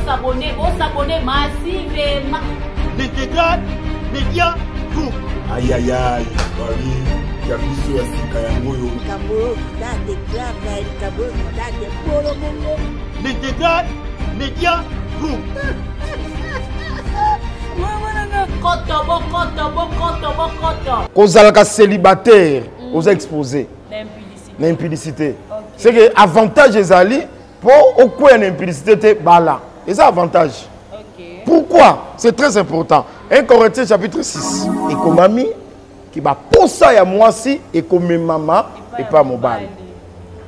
s'abonner massivement. L'intégral Média Group. Aïe aïe aïe, Bali, il y a plus de Sikayangoyo. L'intégral Média Group. Kozalaka célibataire, aux exposés. L'impudicité. C'est que avantage ezali pour au quoi l'impudicité te bala. Et ça avantage. Pourquoi? C'est très important. 1 Corinthiens chapitre 6. Et comme mamie qui va pour ça ya moi si et comme maman et pas mon bal.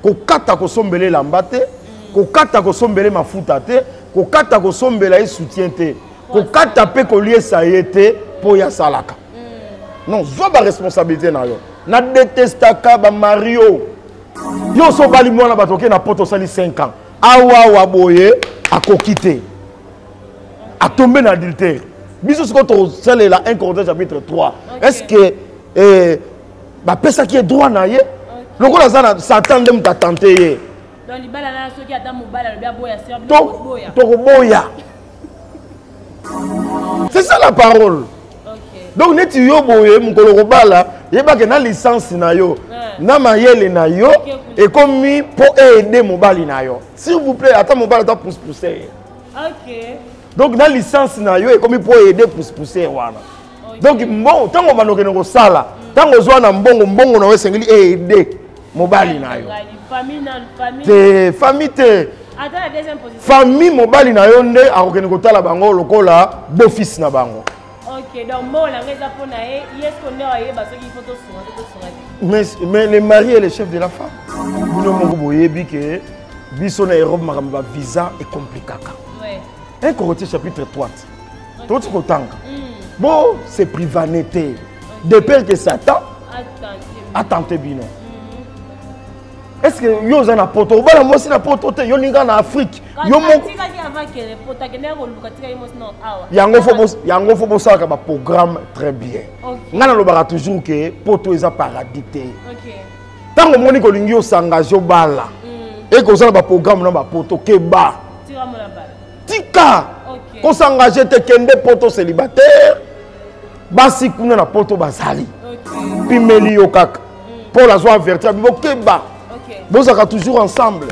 Ko kata ko sombele lambate, ko kata ko sombele mafuta te, ko kata ko sombela e soutien te. Ko kata pe ko lié ça été pour ya salaka. Non, zo ba responsabilité na yo. Na détestaka ba Mario. Yo so bali mwana batoke na poto sali 5 ans. Awa wa boye akokite. A tombé dans l'adultère. Bisous ce qu'on a là 1 Corinthiens chapitre 3. Est-ce que bah ça qui est droit na ye? Le gars là Satan dem ta tenter. Donc il bala là ceux qui attendent mobile le bien boya serbe boya. C'est ça la parole. Donc net yo boye mon koloko bala, yeba que na licence na yo, na mayele na yo et comme pour aider mobile na yo. S'il vous plaît, attends mobile doit pousser. OK. Donc dans la licence na yo et comme il peut aider pour pousser wana. Donc bon tant on va no sala, tant on zoa na mbongo na we sengeli aider mobile na yo. Famille te. Attends la deuxième position. Famille mobile na yo nde a ko tala bango lokola d'office na bango. OK, donc moi la raison pour naé, est-ce qu'on est parce qu'il faut tout mais le mari est le chef de la femme. Bino mongo boyebi que biso na Europe makamba visa est compliqué. 1 Corinthiens chapitre 3. Tout ce qu'on bon, c'est privanité. De peur que Satan a tenté bino. Est-ce que yo za na poto? Bala moi si na poto te yo ninga na Afrique. Yo mo yango faut ça ka programme très bien. Ngana lo bara toujours que poto eza paradis te. OK. Tango moni ko lingi yo s'engager bala. Et ko ça ba programme na ba poto ke ba. Tira mo la bala. Tika qu'on s'engage te kende poto célibataire basi kuna na poto bazali pimeli yo kaka pour la joie avertir bibo keba bozaka toujours ensemble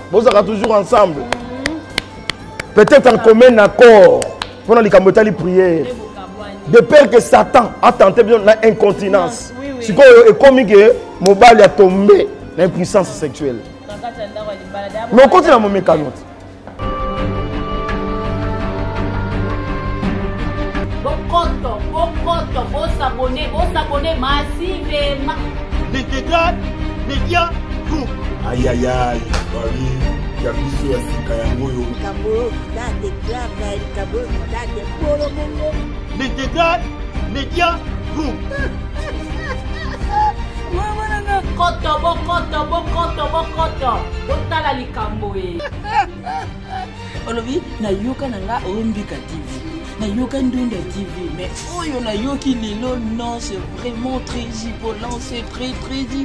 peut-être en commun accord pendant les camotali prière de peur que Satan a tenté bien la incontinence c'est quoi et comme que mobile a tombé l'impuissance sexuelle mais on continue à mon mécanisme. S'abonner massivement. L'intégral Média Group. Aïe aïe aïe, Bali, il y a plus de Sikayangoyo. L'intégral Média Group. Olobi na yoka nanga ombika TV. Na yoka ndunda TV, mais oyo na yoki lilo non, c'est vraiment très volant, c'est très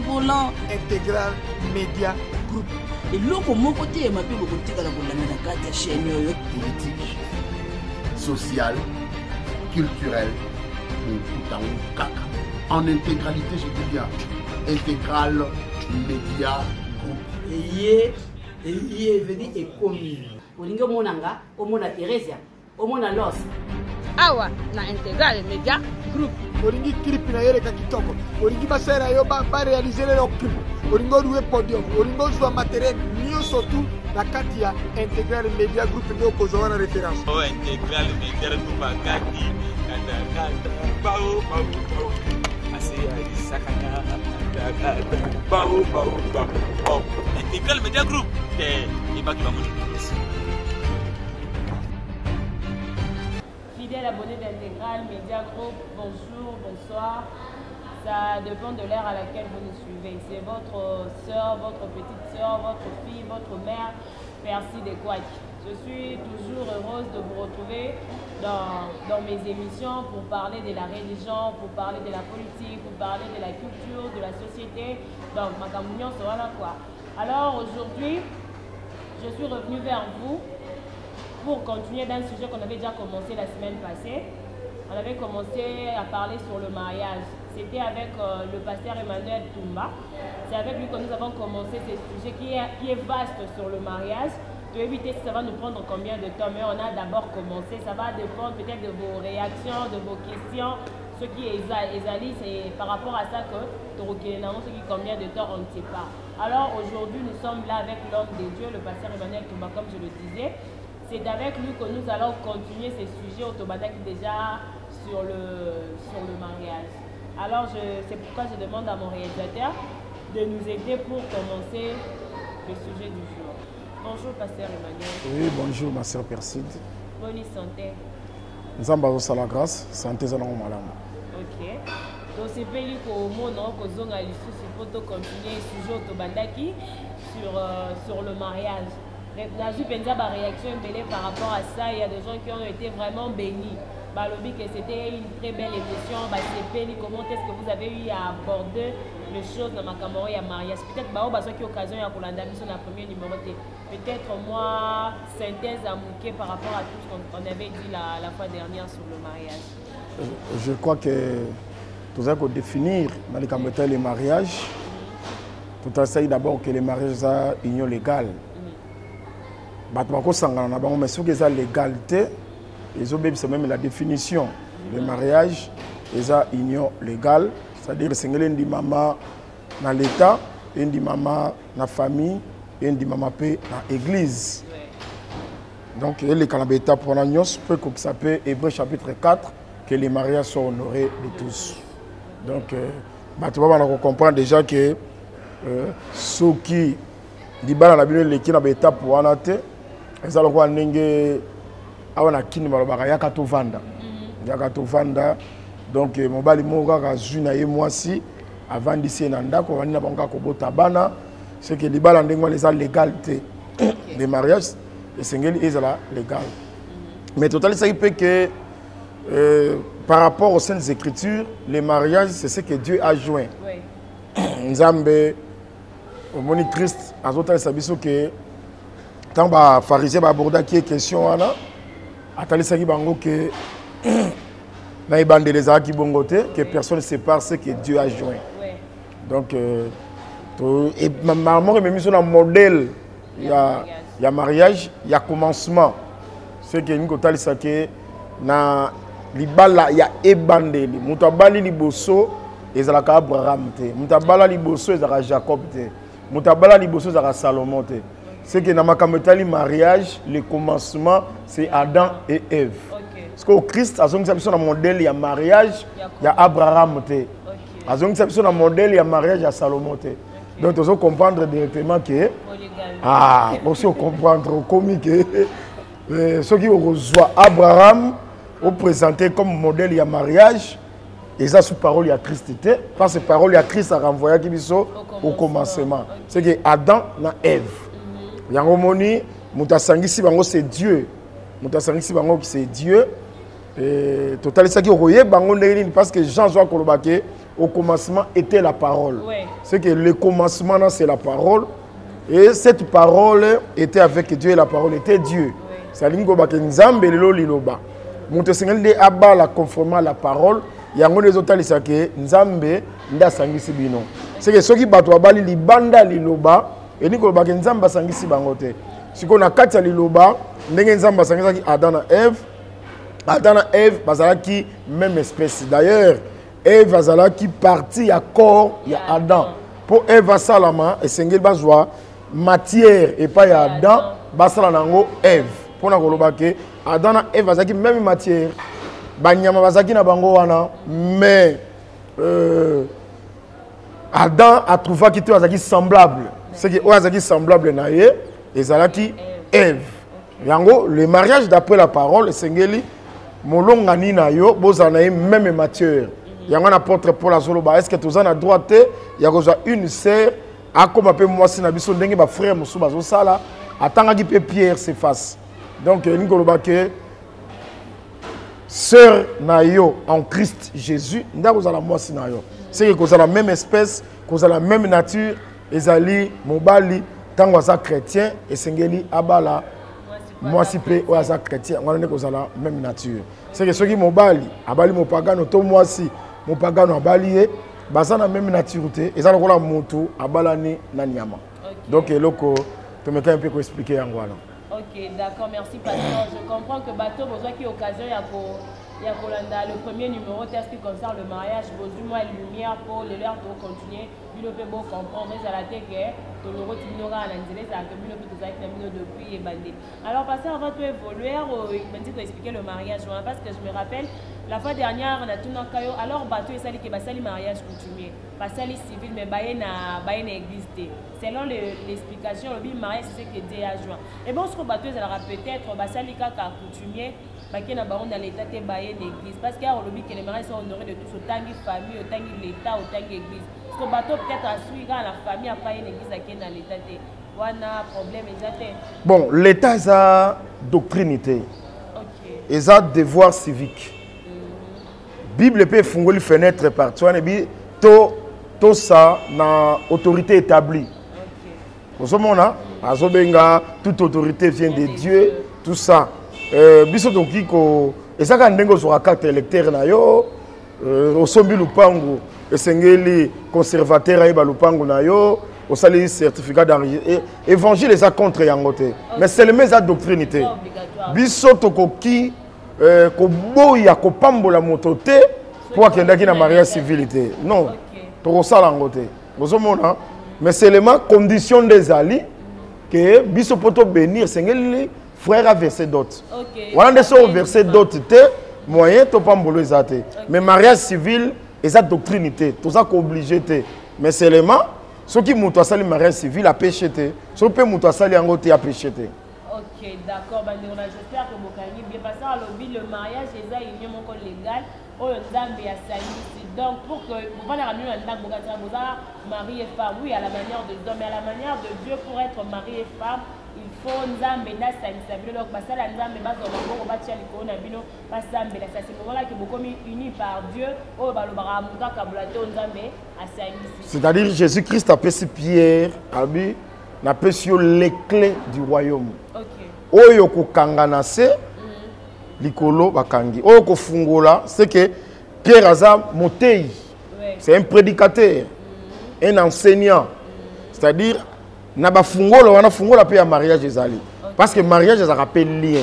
volant. Intégral Média Group. Et loko moko te ma pe boko tika la bolana na kati ya chaîne yoyo. Politique, sociale, culturelle, tout en caca. En intégralité, je dis bien, Intégral Média Group. Et venu et commis. Olingo monanga, omona Teresia. Omona Los. Awa na Intégral Média Group. Olingi clip na yere ka kitoko. Olingi basera yo ba réaliser le clip. Olingo louer podium. Olingo jouer matériel mieux surtout la katia Intégral Média Group ndio ko na référence. Oh Intégral Média Group kati kata bao. Assez sakaka bao. Intégral Média Group. Ibaki bamoni. Fidèle abonné d'Intégral Média Group, bonjour, bonsoir. Ça dépend de l'ère à laquelle vous nous suivez. C'est votre soeur, votre petite soeur, votre fille, votre mère, Percy Desquac. Je suis toujours heureuse de vous retrouver dans mes émissions pour parler de la religion, pour parler de la politique, pour parler de la culture, de la société. Donc, ma communion sera là quoi. Alors aujourd'hui, je suis revenue vers vous pour continuer dans un sujet qu'on avait déjà commencé la semaine passée. On avait commencé à parler sur le mariage. C'était avec le pasteur Emmanuel Toumba. C'est avec lui que nous avons commencé ce sujet qui est vaste sur le mariage. De éviter si ça va nous prendre combien de temps, mais on a d'abord commencé. Ça va dépendre peut-être de vos réactions, de vos questions. Ce qui est Ezali, c'est par rapport à ça que combien de temps on ne sait pas. Alors aujourd'hui, nous sommes là avec l'homme de Dieu, le pasteur Emmanuel Toumba, comme je le disais. C'est avec lui que nous allons continuer ces sujets au Tobadak déjà sur le mariage. Alors c'est pourquoi je demande à mon réalisateur de nous aider pour commencer le sujet du jour. Bonjour pasteur Emmanuel. Oui, bonjour ma sœur Perside. Bonne santé. Nous avons la grâce, santé ça non malade. Ok. Donc c'est pas lui qu'au monde on a pour continuer le sujet au Tobandaki sur le mariage. J'ai vu une réaction par rapport à ça. Il y a des gens qui ont été vraiment bénis. Balobi que c'était une très belle émission. Comment est-ce que vous avez eu à aborder les choses dans ma caméra et à mariage? Peut-être qui occasion à Kolanda sur la première numéro. Peut-être moi synthèse à Mouké par rapport à tout ce qu'on avait dit la fois dernière sur le mariage. Je crois que tout ça qu'on définir dans les caméras les mariages. Tout à fait d'abord que les mariages sont union légale. Mais ce qui est la légalité, c'est même la définition. Le mariage est une union légale, c'est-à-dire que c'est une maman dans l'État, une maman dans la famille, une maman dans l'église. Donc, les Canabéta pour l'agnos, peut que ça peut Hébreu chapitre 4, que les mariages sont honorés de tous. Donc, tu vas comprendre déjà que ceux qui disent que les Canabéta pour un athée, ils ont dit awana kini balobaka yaka tovanda donc mobali moko kaka zwi na ye mwasi avandisi ye na ndako avandi na bango kaka kobota bana c'est que libala ndenge wana eza légalité des mariages esengeli ezala légal mais totalisaki mpe que par rapport aux saintes écritures les mariages c'est ce que Dieu a joint nzambe omoni Christ azotalisa biso ke tant ba pharisien ba aborda qui est question wana atalisaki bango que na ibande les aki bongote que personne ne sépare ce que Dieu a joint. Donc et maman même sur un modèle il y a mariage, il y a commencement. C'est que nous talisaki na libala ya ebandeli mutabali liboso ezalaka Abraham te mutabala liboso ezalaka Jacob te mutabala liboso ezalaka Salomon te. C'est que dans le mariage, le commencement, c'est Adam et Ève. Parce qu'au Christ, à un modèle, il y a mariage, il y a Abraham. À un modèle, il y a mariage, il y a Salomon. Donc, il faut comprendre directement que... Ah, il faut comprendre que ceux qui reçoivent Abraham, ont présenté comme modèle, il y a mariage, et ça, sous parole, il y a Christ. Parce que parole, il y a Christ à renvoyer au commencement. C'est que Adam et Ève. Yango moni mutasangisi bango c'est Dieu. Mutasangisi bango c'est Dieu. Et total ça qui royé bango ndeni parce que Jean-Jacques Kolobake au commencement était la parole. C'est que le commencement c'est la parole et cette parole était avec Dieu et la parole était Dieu. Ça lingo ba nzambe lelo liloba. Mutasangeli de abala conformément à la parole. Yango les autres ça que nzambe nda sangisi bino. C'est que ceux qui bato abali libanda liloba et nous avons dit que sangisi bangote. Si on a quatre liloba, ndenge nzamba sangisi Adam et Ève. Adam et Ève bazalaki même espèce. D'ailleurs, Ève bazalaki partie à corps ya Adam. Pour Ève salama et sengel bazwa matière et pas ya Adam basala nango Ève. Pour na koloba ke Adam et Ève bazalaki même matière. Banyama bazalaki na bango wana mais Adam a trouvé qu'il était semblable. C'est que Oazaki semblable na ye et Zalaki Ève. Yango le mariage d'après la parole sengeli molonga ni na yo bozana même matière. Yango apôtre Paul azoloba est-ce que tous en a droite ya kozwa une sœur a comme appelé moi si na biso ndenge ba frère musu bazo sala atanga ki pe Pierre s'efface. Donc ngoloba ke sœur na yo en Christ Jésus nda kozala moi si na yo. C'est que kozala même espèce, kozala même nature. Ezali mobali tango za chrétien et sengeli abala moi si pe o aza chrétien on est kozala même nature c'est que ceux qui mobali abali mopagano to moi si mopagano abali baza na même nature te ezala kola moto abalani na nyama donc eloko to me ka un peu ko expliquer yango wana. Ok, d'accord, merci pasteur. Je comprends que bateau besoin qui occasion il y a le premier numéro test qui concerne le mariage, besoin de lumière pour les leurs pour continuer. Bilo peut beau comprendre mais à la tête que ton numéro t'ignorera à l'intérêt ça que bilo peut être terminé depuis et bandé. Alors pasteur avant de évoluer, il m'a dit d'expliquer le mariage parce que je me rappelle la fois dernière on a tout dans caillou alors bateau ça dit que basali mariage coutumier, basali civil mais baye na église. Selon l'explication le mariage c'est ce que Dieu a joint. Et bon ce que bateau ça peut-être basali kaka coutumier qui na baron dans l'état te baye l'église parce qu'il y a que les mariages sont honorés de tous autant de famille autant de l'état autant d'église. Ce bateau peut-être à suivre la famille a pas une église qui est dans l'état te wana problème exact. Bon l'état est a doctrinité. OK. Et a devoir civique. Bible peut fungoli fenêtre partout et bi to ça na autorité établie. OK. Vous savez na azobenga toute autorité vient de Dieu tout ça. Biso toki ko ezaka ndengo sur carte électeur na yo osombi lupango esengeli conservateur ayeba lupango na yo osali certificat d'enregistrement évangile eza contre yango te mais c'est le même doctrinité biso tokoki ko boya ko pambola moto te pour akendaki na mariage civil te non tokosala yango te bozomona mais c'est le même condition des ali que biso poto bénir sengeli frère a versé d'autres. Voilà des choses versé d'autres moyen to pas mbolo ezate. Mais mariage civil eza doctrinité, tout ça qu'obligé te. Mais seulement ceux qui muto sali mariage civil a péché te. Ceux qui muto sali yango te a péché te. OK, d'accord, j'espère que bokangi bien parce que le mariage eza union moko légal oyo nzambe ya salisi. Donc pour que vous va ramener un ndako bokata mari et femme, oui à la manière de Dieu mais à la manière de Dieu pour être mari et femme il faut nzambe na salisa bino donc basala nzambe bazoma boko batia likolo na bino basambe la c'est pour là que bokomi unis par Dieu oyo balobaka muta kabula te nzambe asalisi. C'est-à-dire Jésus-Christ a pesi Pierre abi na pesi les clés du royaume. OK. Oyo ko kangana se likolo bakangi. Oyo ko fungola c'est que Pierre aza motei. C'est un prédicateur, un enseignant. C'est-à-dire na ba fungola wana fungola pe ya mariage ezali parce que mariage ça rappelle lien.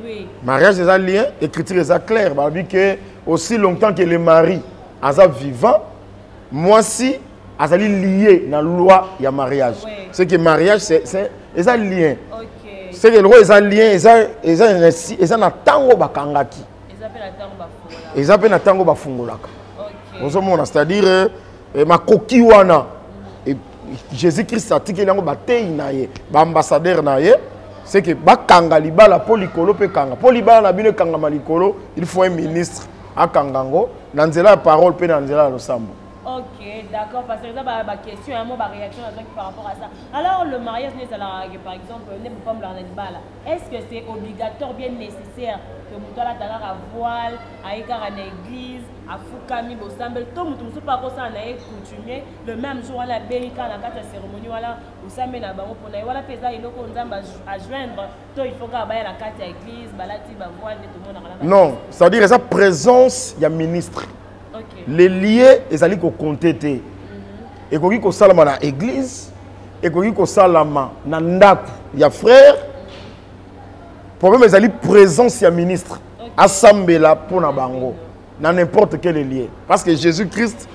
Oui. Mariage c'est un lien, écriture est claire, bah dit que aussi longtemps que le mari est vivant, moi si azali lié dans la loi il y a mariage. Oui. C'est que mariage c'est un lien. OK. C'est que le roi est un lien, ils ont un tango bakangaki. Ils appellent un tango bafungolaka. OK. C'est-à-dire ma coquille wana Jésus-Christ a dit que l'ambassadeur c'est que bakanga libala polikolo pe kanga polibala na bino kanga malikolo il faut un ministre à kangango nanzela parole pe nanzela losambo. OK, d'accord, parce que ça ma question un mot ma réaction par rapport à ça. Alors le mariage n'est par exemple n'est pas est-ce que c'est obligatoire bien nécessaire que mutala tala voile à écart en église à Fukami Bosambe tout mutu pas comme ça na coutumier le même jour la bénika na carte cérémonie voilà Bosambe na bango pour na voilà pesa iloko nzamba à joindre to il faut que ba la carte église balati ba voile tout le monde. Non, c'est-à-dire sa présence il y a ministre. Okay. Les liés ils allaient compter té et ko salama na église et ko salama na ndako ya frère problème ils allaient présence ya ministre assembler pour na bango na n'importe quel lié parce que Jésus-Christ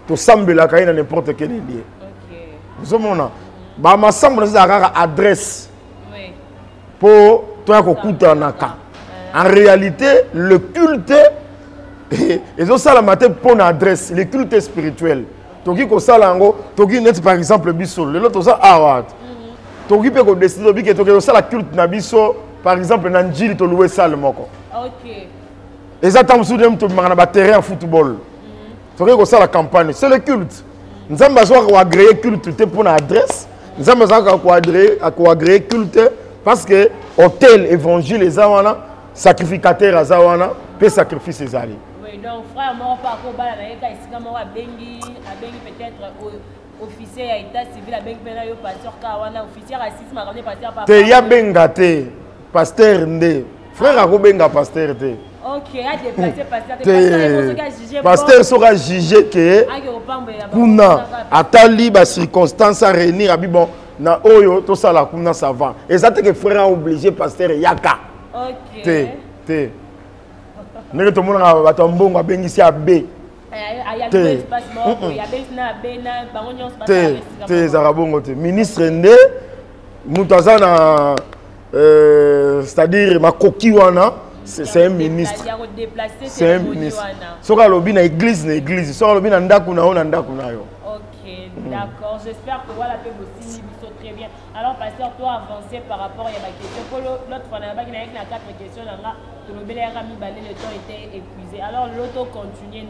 to sambela ka na n'importe quel lié. OK. Vous savez ba m'assemble ça rare adresse. Oui. Pour toi ko kutanaka. En réalité le culte et ça la matin pour adresse les cultes spirituels toki ko salango toki net par exemple biso le l'autre ça awat toki pe ko décider que toki ça la culte na biso par exemple na njili to louer salle moko. OK. Et ça tam sou dem to mangana ba terrain football toki ko ça la campagne c'est le culte nzamba zo ko agréer culte te pour adresse nzamba zo ko agréer culte parce que hôtel évangile les awana sacrificateur azawana peut sacrifice ses alliés. Donc frère moi pas ko bala na yeka isika mo abengi peut-être officier ya état civil abengi pena yo pasteur ka wana officier racisme a pasteur pas te ya benga te pasteur Ndé. Frère Akobenga pasteur Té. Ok, a déplacé pasteur. Pasteur sera jugé que kuna atali ba circonstance à réunir abi bon na oyo to sala kuna ça va. Et ça que frère a obligé pasteur Yaka. Ok. Té. Ne to mona ba tombongo abengisi abe. Ministre Ndé Moutazana c'est-à-dire ma coquiwana c'est un ministre. C'est un ministre. Sora lobi na église sora lobi na ndaku na yo. Ok, d'accord. J'espère que voilà peut aussi très bien. Alors pasteur, toi avancer par rapport à ma question. Pour l'autre fois, on a 4 questions là. Le temps était épuisé. Alors l'autre continue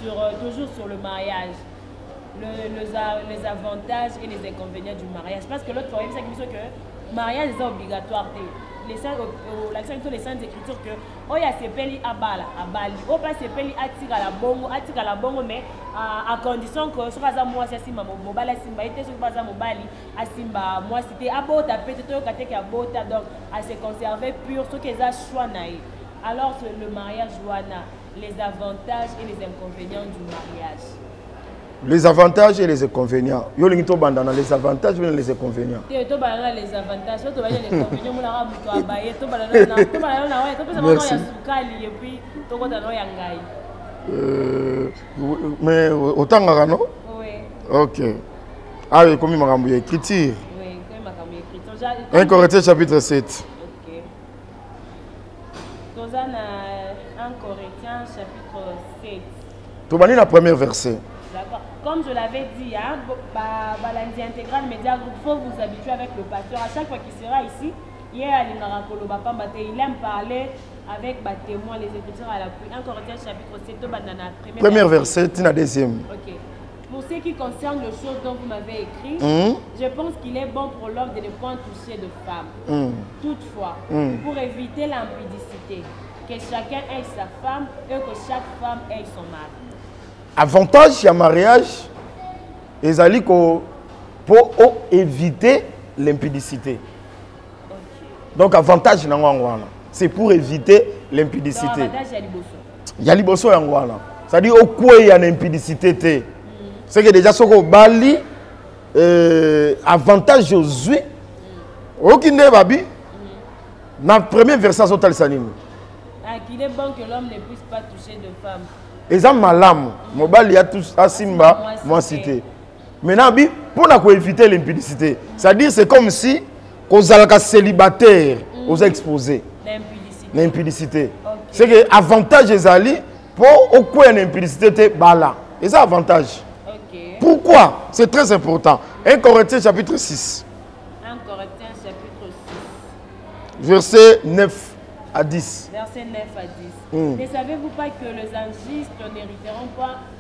sur toujours sur le mariage. Les avantages et les inconvénients du mariage. Parce que l'autre fois, il y a que le mariage est obligatoire. L'accent sur les saintes écritures que oh ya sepeli abala abali oh pas sepeli atika la bongo mais à condition que ce kaza moi c'est simba mobala simba était sur baza mobali asimba moi c'était abota peut-être que kateka abota donc à se conserver pur ce que ça choix naï. Alors le mariage wana les avantages et les inconvénients du mariage. Les avantages et les inconvénients. Yo lingi to bandana les avantages et les inconvénients. To bandana les avantages, to bandana les inconvénients, mona muto abaye, to bandana na ouais, to pesa mona ya sukali et puis to kota no ya ngai. Mais otanga no? Oui. OK. Ah oui, comme makambo ya écriture. Oui, comme makambo ya écriture. 1 Corinthiens chapitre 7. OK. Tozana 1 Corinthiens chapitre 7. To bani la première verset. D'accord. Comme je l'avais dit, hein, Balandi Intégral Média Group, il faut vous habituer avec le pasteur. À chaque fois qu'il sera ici, il aime parler avec des témoins, les écritures à l'appui. 1 Corinthiens chapitre 7, premier verset, la deuxième. Ok. Pour ce qui concerne les choses dont vous m'avez écrit, je pense qu'il est bon pour l'homme de ne point toucher de femme. Toutefois, pour éviter l'impudicité, que chacun ait sa femme et que chaque femme ait son mari. Avantage du mariage, pour éviter l'impudicité. Donc, avantage, c'est pour éviter l'impudicité. Il y a liboso yangwana. C'est-à-dire, au quoi il y a l'impudicité. C'est que déjà, ce qu'on bali, avantage Josué, aucun babi, dans le premier verset, il est bon que l'homme ne puisse pas toucher de femme. Et ça, malam, mobile, y a tous à Simba, moi cité. Maintenant, pour éviter l'impudicité, c'est-à-dire c'est comme si aux célibataires, aux exposés. L'impudicité. C'est que l'avantage des alliés, pour au quoi l'impudicité, bala. Et ça, avantage. Pourquoi? C'est très important. 1 Corinthiens chapitre 6. 1 Corinthiens chapitre 6. Verset 9 à 10. Verset 9 à 10. Ne savez-vous pas que les angistes n'hériteront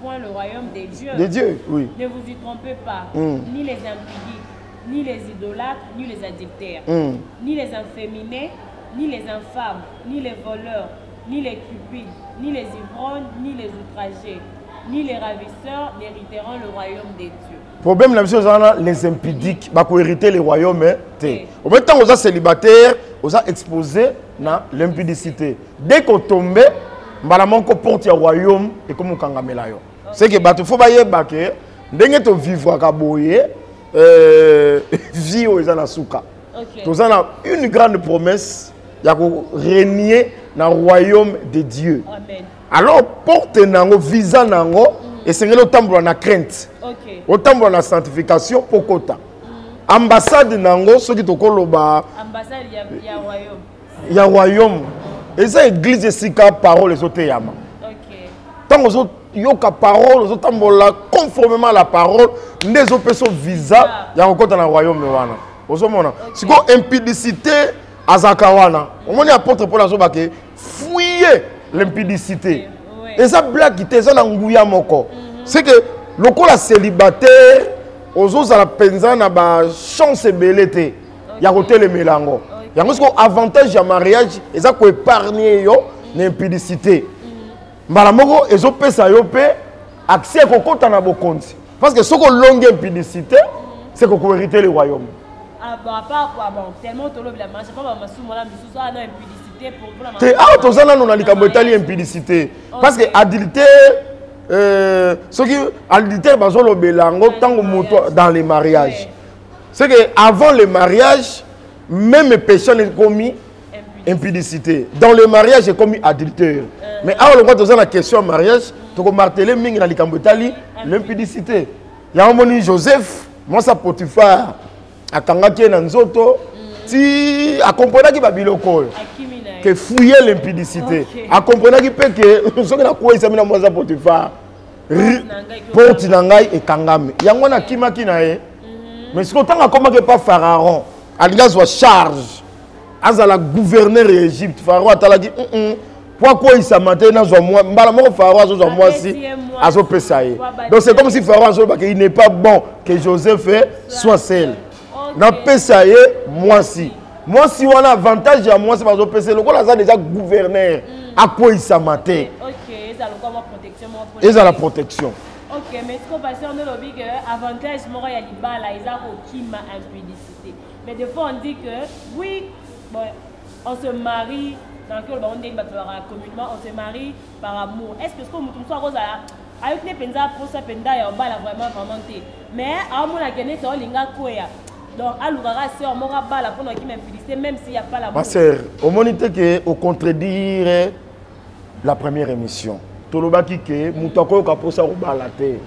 point le royaume des dieux? Des dieux, oui. Ne vous y trompez pas. Ni les impudiques, ni les idolâtres, ni les adultères, ni les inféminés, ni les infâmes, ni les voleurs, ni les cupides, ni les ivrognes, ni les outragés, ni les ravisseurs n'hériteront le royaume des dieux. Problème, la chose, les impudiques, bah, pour hériter le royaume, au même temps, on a célibataire, on a exposé na l'impudicité. Dès qu'on tombe, on porte le royaume et comme on kangamela yo. C'est que bah, il faut bailler baké, dès que vivre à Kaboye, vie aux anasuka. Nous avons une grande promesse, il y a régner dans le royaume de Dieu. Amen. Alors porte nango visa nango et c'est le temps pour la crainte. Autant pour la sanctification pour kota. Ambassade nango ce qui to koloba. Ambassade il y a royaume. Il y a royaume. Et ça église sika parole les autres yama. Tant aux autres yoka parole, aux autres tambola conformément à la parole, les autres personnes visa, il y a encore dans le royaume wana. Osomona. Si ko impudicité azakawana. On m'a apporte pour la zobake fouiller l'impudicité. Et ça blague qui était ça ngouya moko. C'est que le la célibataire aux autres à la penza na ba chance belete. Ya côté le mélango. Ya ngo avantage du mariage et ça ko épargner yo l'impudicité. Mbala moko ezo pesa yo pe accès ko kota na bo compte. Parce que ce qu'on longue impudicité, c'est qu'on peut hériter le royaume. à part tellement de la marche, pas ma souma là, mais sous ça, impudicité pour la marche. Ah, tout ça, on a dit qu'il impudicité. Parce que adultère, ce qui adultère, dans les mariages. C'est qu'avant le mariage, même les péchés n'est commis impudicité. Dans le mariage, c'est commis adultère. Mais alors, on voit la question en mariage, tu as martelé l'impudicité. Il y a un moment Joseph, moi ça Potiphar, à Kangaki Nanzoto, si à comprendre qu'il va biloko, que fouiller l'impudicité, à comprendre qu'il peut que ce que la quoi il s'amène moi ça Potiphar, porte nangai et Kangame. Il y a un kima kinae, mais ce qu'on a comment que pas Pharaon, alias soit charge, azala gouverneur d'Égypte, Pharaon a dit pourquoi il s'est maté dans un mois, Pharaon a un mois si, donc c'est comme si Pharaon il n'est pas bon que Joseph soit seul. Dans Pesaye, moi si. Moi si on a avantage à moi c'est parce que le rôle a déjà gouverneur. À quoi il s'est maté? Ok, ça a la protection. Et ça la protection. Ok, mais ce qu'on passe on a le que avantage moi il y a des balles ils ont aucune impudicité. Mais des fois on dit que oui, bon, on se marie. Dans lequel on dit communément on se marie par amour. Est-ce que ce qu'on me trouve ça avec les penza pour ça penda ya bala vraiment mais à mon akene c'est linga koya. Donc à l'ouvara c'est on mora bala pour nous qui m'impudicité même s'il y a pas l'amour. Ma sœur, au monité que au contredire la première émission. Tolobaki que mutako ka pour ça au bala te.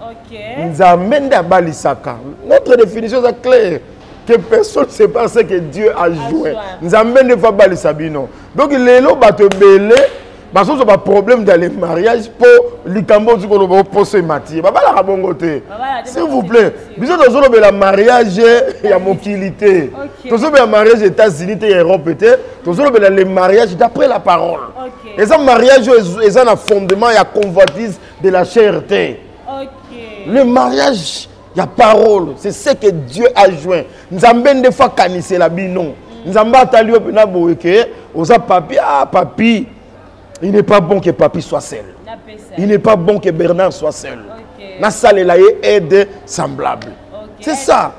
OK. Nous amène à balisaka. Notre définition est claire. Que personne ne sait pas ce que Dieu a joué. Nous avons des fois balé Sabino. Donc les lots battent belé. Parce que c'est un problème dans les mariages pour les Cambodges pour se matir. S'il vous plaît, bisous dans le mariage il y a mobilité. Dans le mariage aux États-Unis et Europe dans le mariage d'après la parole. Et ça mariage est un fondement et un convoitise de la charité. Le mariage il y a parole, c'est ce que Dieu a joint. Nous avons des fois canissé la binon. Nous avons attendu aux papi, ah papi, il n'est pas bon que papi soit seul. Il n'est pas bon que Bernard soit seul. La salle est là et aide semblable. C'est ça.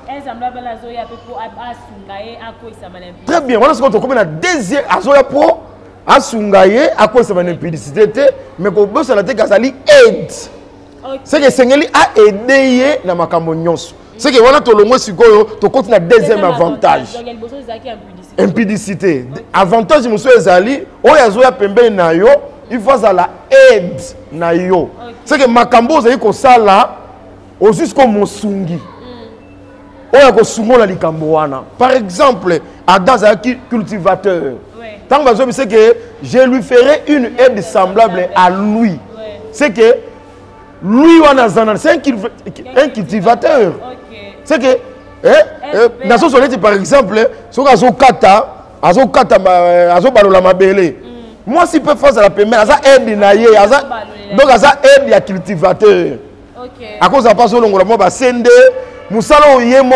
Très bien, voilà ce qu'on a la deuxième azoya pour asungaye à quoi ça va impudicité, mais qu'on peut se la aide. C'est que Seigneur a aidé dans ma camonyos. C'est que voilà tout le monde sur tu continues le deuxième avantage. Impudicité. Avantage monsieur Ezali, oyazoya pembe na yo, il faut ça la aide na yo. C'est que makambo zali ko sala au jusqu'au mosungi. Oya ko sungo la likambo wana. Par exemple, Adam zaki cultivateur. Tant que c'est que je lui ferai une aide semblable à lui. C'est que lui, c'est un cultivateur. C'est que, dans ce soleil, par exemple, si on a moi, si je peux faire la paiement, ça aide donc ça aide les cultivateurs. À cause de la personne, on va sender, nous allons y aller,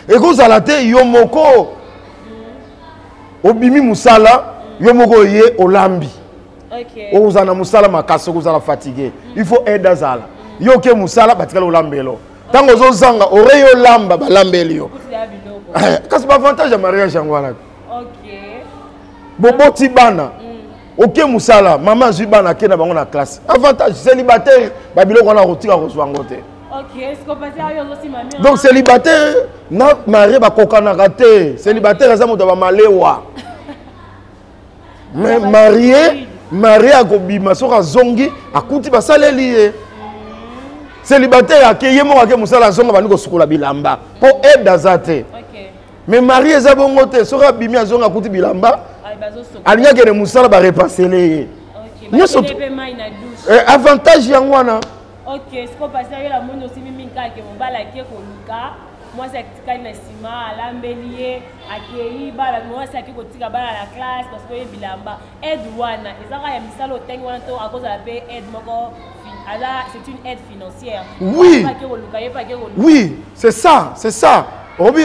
et vous allez yomoko obimi musala yomoko ye olambi. Vous allez musala makaso vous allez fatigué. Il faut aider azala. Yoke musala batikala olambelo. Tango zo zanga oreyo lamba balambelio. Kasi ba avantage ya mariage ngwana. OK. Bobo tibana. OK musala maman zibana kena bango na classe. Avantage célibataire babilo kona rotika kozwa ngote. OK, est-ce qu'on passe à yo aussi mamie? Donc célibataire na marié ba kokana raté. Célibataire azamu to ba malewa. Mais marié à Gobima, soka zongi, à Kouti Basaleli. Célibataire à Keyemo, à Kemusala Zonga, Baniko Sukula Bilamba, pour aider Dazate. Mais marié Zabongote, sera Bimi à Zonga Kouti Bilamba, Alia Gene Moussala va repasser les. Avantage Yangwana. Ok, ce qu'on passe à la monde aussi, Mimika, qui m'ont balaké Koluka. Moi, c'est Tikali Nassima, à l'Ambelier, à Kéiba, moi, c'est qui Kotika Bala à la classe, parce que Bilamba, aide Wana. Et ça, il y a mis ça au temps à cause de la paix, aide Moko. C'est une aide financière. Oui. Oui, c'est ça, c'est ça. Obi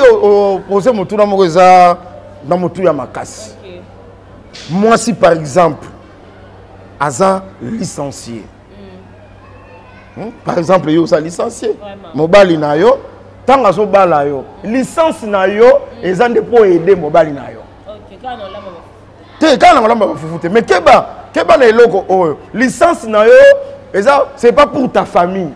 posé mon tour dans mon tour à ma casse. Moi, si par exemple, Aza licencié, Par exemple, yo ça licencié. Mobali na yo, tant azo bala yo. Licence na yo, ezande pour aider mobali na yo. OK, quand on l'a te quand on l'a foufoute. Mais keba na eloko oyo. Licence na yo, c'est pas pour ta famille.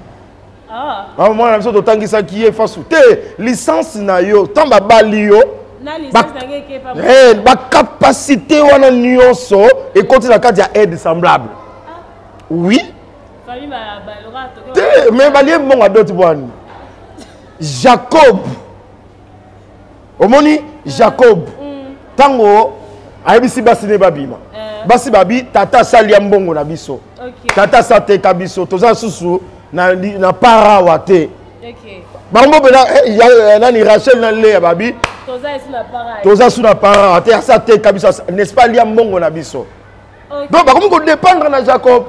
Ah. Moi, je suis tangisa qui est face te licence na yo, tant ba bali yo. Na licence na ngeke pas. Ba capacité wana nyonso et continue la carte ya aide semblable. Oui. Famille ba lora to. Te mais bali bon à d'autres bonnes. Jacob. Omoni Jacob. Tango ayebisi basi ne babima. Basi babi tata sali mbongo na biso. OK. Tata sate kabiso toza susu na para wate. OK. Bango bela nani Rachel na le babi. Toza ici na para. Toza su na para wate sate kabiso n'est-ce pas lia mbongo na biso. Donc ba comme dépendre na Jacob.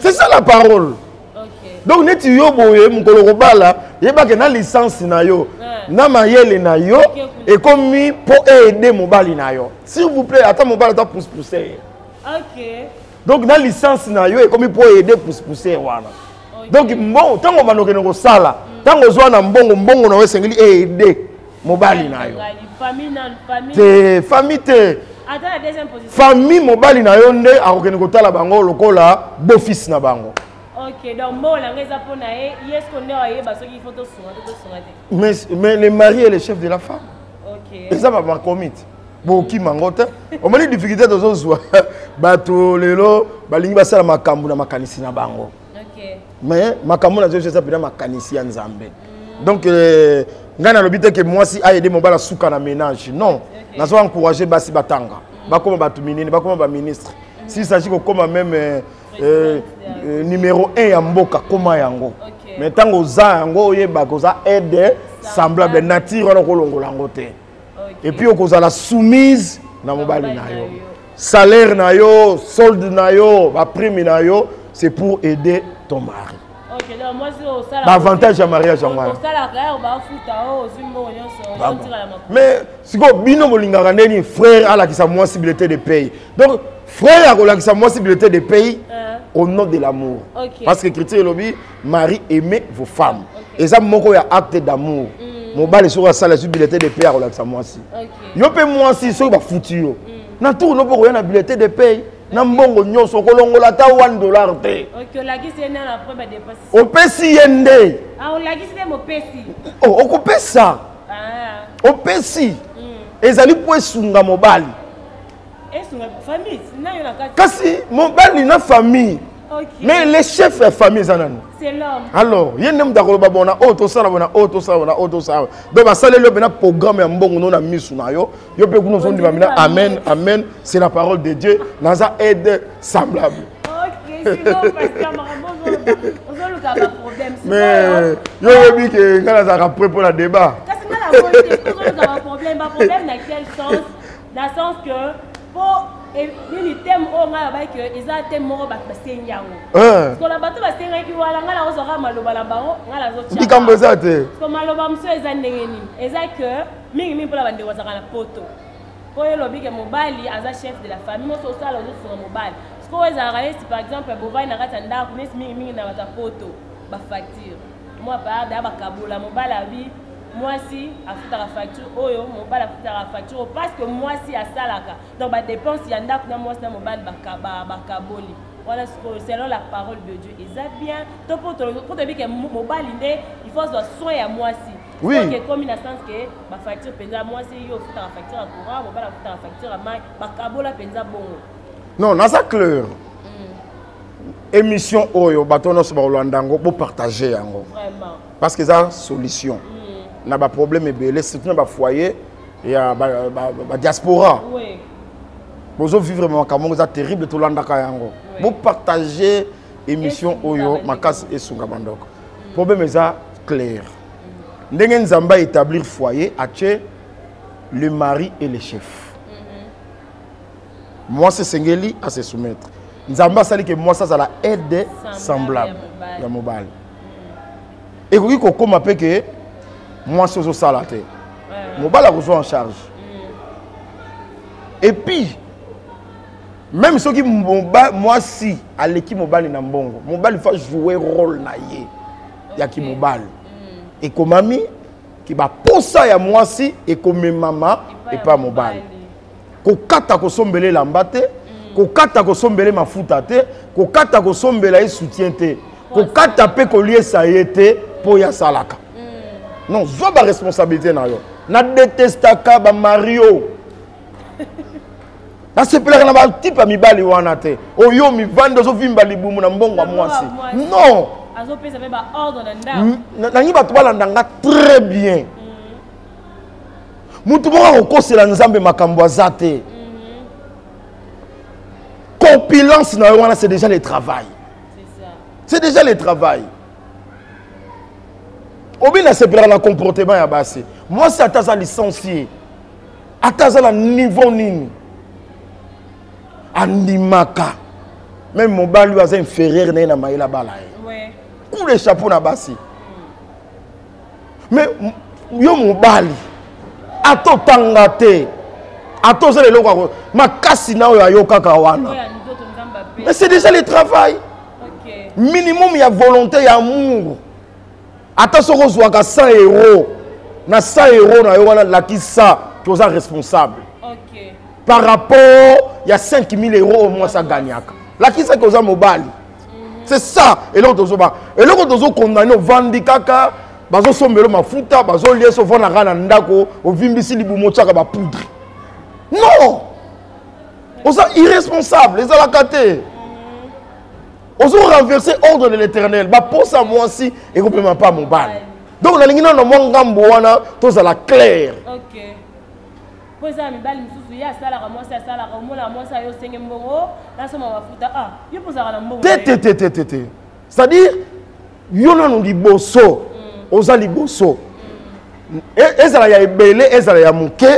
C'est ça la parole. OK. Donc neti yo boye mukolo kobala yeba ke na licence na yo. Na mayele na yo et comme pour aider mobali na yo. S'il vous plaît, attends mobali ta pousse pousser. OK. Donc na licence na yo et comme pour aider pousse pousser wana. Donc bon, tant on va nous sala, tant on zoa na mbongo na we sengeli aider mobali na yo. Famille na famille. Te famille te. Attends la deuxième position. Famille mobali na yo nde akokene kotala bango lokola beau-fils na bango. OK, donc moi la ngeza pona est-ce qu'on est ba soki photo sur Mais le mari est le chef de la femme. OK. Et ça va ma commit. Boki mangote. On m'a dit difficulté de zo bato lelo balingi basala makambu na makanisi na bango. OK. Mais makambu na zo ça pena makanisi ya Nzambe. Donc ngana lobite que moi si a aider mon bala souka na ménage. Non. Nazo encourager basi batanga. Bakoma batu minene, bakoma ba ministre. S'il s'agit ko koma même numéro 1 ya mboka koma yango. Mais tango za yango yeba ko za aide semblable nature na kolongola ngote. Et puis on la soumise na mobali na yo. Salaire na yo, solde na yo, ba prime na yo, c'est pour aider ton mari. OK, donc moi c'est au salaire. L'avantage à mariage en moi. Au salaire ba futa o zimbo nyonso tira la makolo. Mais siko bino bolingaka ndeni frère ala ki sa possibilité de payer. Donc frère a la sa possibilité de payer au nom de l'amour. Parce que chrétien lobby mari aimez vos femmes. Et ça moko ya acte d'amour. Mobali sur la possibilité de payer à la sa moi si. Yo pe moi si so ba foutu yo. Na tout no poko na habilité de payer. Na mbongo nyonso kolongola ta $1 te. OK, la gisi ena la preuve dépasse. O pesi yende. Ah, on la gisi mo pesi. Oh, o ko pesa. Ah. O pesi. Ezali po esunga mobali. Esunga famille, na yo na kati. Kasi mobali na famille. OK. Mais les chefs de famille zanani. C'est l'homme. Alors, yende mtakolo babona auto sala bona auto sala bona auto sala. Donc ba sala le bena programme ya mbongo no na misu na yo. Yo pe kuno zondi ba mina amen amen, c'est la parole de Dieu. Naza aide semblable. OK, sinon parce que on a un problème. Mais yo yebi ke ngala za prêt pour la débat. Kasi ngala on a un problème, dans quel sens? Dans le sens que pour les thèmes on a que ils ont thème moko ba senyango. Parce que la bato ba senga ki wala ngala ozoka maloba la bango ngala zo tcha. Dikambo za te. Parce que maloba mso eza ndengeni. Eza que mingi pour la bande wazaka na poto. Ko yelo bike mobali aza chef de la famille mo so sala zo sur mobali. Parce que eza raliste par exemple bovai na kata ndako nesi mingi na bata poto ba facture. Moi par da ba kabola mobali abi moi si afutaka facture oyo mobali afutaka facture parce que moi si asalaka donc ba dépense ya ndako na moi na mobali bakaboli voilà selon la parole de Dieu eza bien to pour te dire que mobali nde il faut avoir soin ya moi si oui que comme il a sens que ba facture penza moi si yo afutaka facture à courant mobali afutaka facture à mai bakabola penza bongo non na ça clair émission oyo batono so ba Holandango pour partager yango vraiment parce que ça solution na ba problème ebele surtout na ba foyer ya ba diaspora oui bozo vivre vraiment comme ça terrible to landaka yango pour partager émission oyo makasi esunga bandoko problème ça clair ndenge nzamba établir foyer ache le mari et le chef moi c'est sengeli à se soumettre nzamba sali que moi ça la aide semblable ya mobile et koki ko koma pe que moi c'est au salaté mobile a besoin en charge et puis Même ceux qui moi si à l'équipe mobile na mbongo mobile faut jouer rôle na ye ya ki mobile et comme ami qui va posa ya moi si et comme maman et pas mobile ko kata ko sombele lambate ko kata ko sombele mafuta te ko kata ko sombela e soutien te ko kata pe ko lié ça yete po ya salaka non zo ba responsabilité na yo na détestaka ba Mario. C'est pour un type à mibali wanate. Oh yo mi vando zo vimba libumu na mbongo mwasi. Non. Azo pe ça fait ba ordre na nda. Na ngiba to bala ndanga très bien. Mutu mo ko kosela nzambe makambo azate. Compilance na wana c'est déjà le travail. C'est ça. C'est déjà le travail. Obina c'est pour la comportement ya basi. Moi c'est ataza licencié. Ataza la niveau nini. Andimaka même mobile lui a inférieur na maïla bala ouais coup le chapeau na basi mais yo mobile ato tangate ato zele loko makasi na yo kaka wana mais c'est déjà le travail OK minimum ya volonté ya amour ata soko zwaka 100 € na 100 € na yo wana lakisa tu es responsable. OK par rapport, il y a 5 000 € au moins ça gagne. Là, qui c'est que vous avez mobile? C'est ça. Et là, vous avez condamné au Vandikaka, vous avez sommé ma fouta, vous avez lié sur le Rana Ndako, au Vimbisi Libumochaka, ma poudre. Non! Vous êtes irresponsable, les alakatés. Vous avez renversé l'ordre de l'éternel. Pour ça, moi aussi, et vous ne pouvez pas mobile. Donc, on a dit que tout ça la clair. Ok. Pour ça, je suis allé à la moi, c'est ça, la moi, ça, yo, c'est mbongo, là, c'est ma futa. Ah, yo, pour ça, la mbongo. C'est-à-dire, yo, non, dit bosso, osa li bosso. Et ça, y a belé, et ça, y a mouké,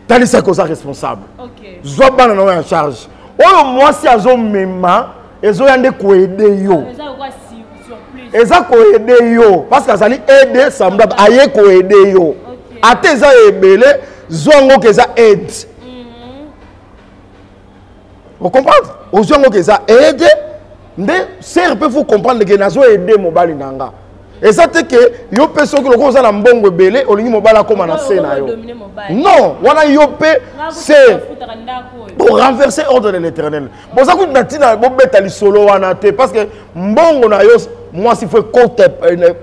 t'as dit ça, que ça responsable. Ok. Zoba, non, en charge. Oh, moi, si elles ont même, elles ont yande ko aider yo. Et ça, ko aider yo. Parce que ça, li aider, semblable, aye ko aider yo. Ate, ça, y a belé, zongo que ça aide. Vous comprenez? Aux zongo que ça aide, mais c'est peut vous comprendre que nazo aider mobile nanga. Et ça c'est que yo pe so que le cause na mbongo belé olingi mobile comme na scène yo. Non, wana yo pe c'est pour renverser ordre de l'éternel. Bon ça coûte natina bo betali solo wana te parce que mbongo na yo moi s'il faut compte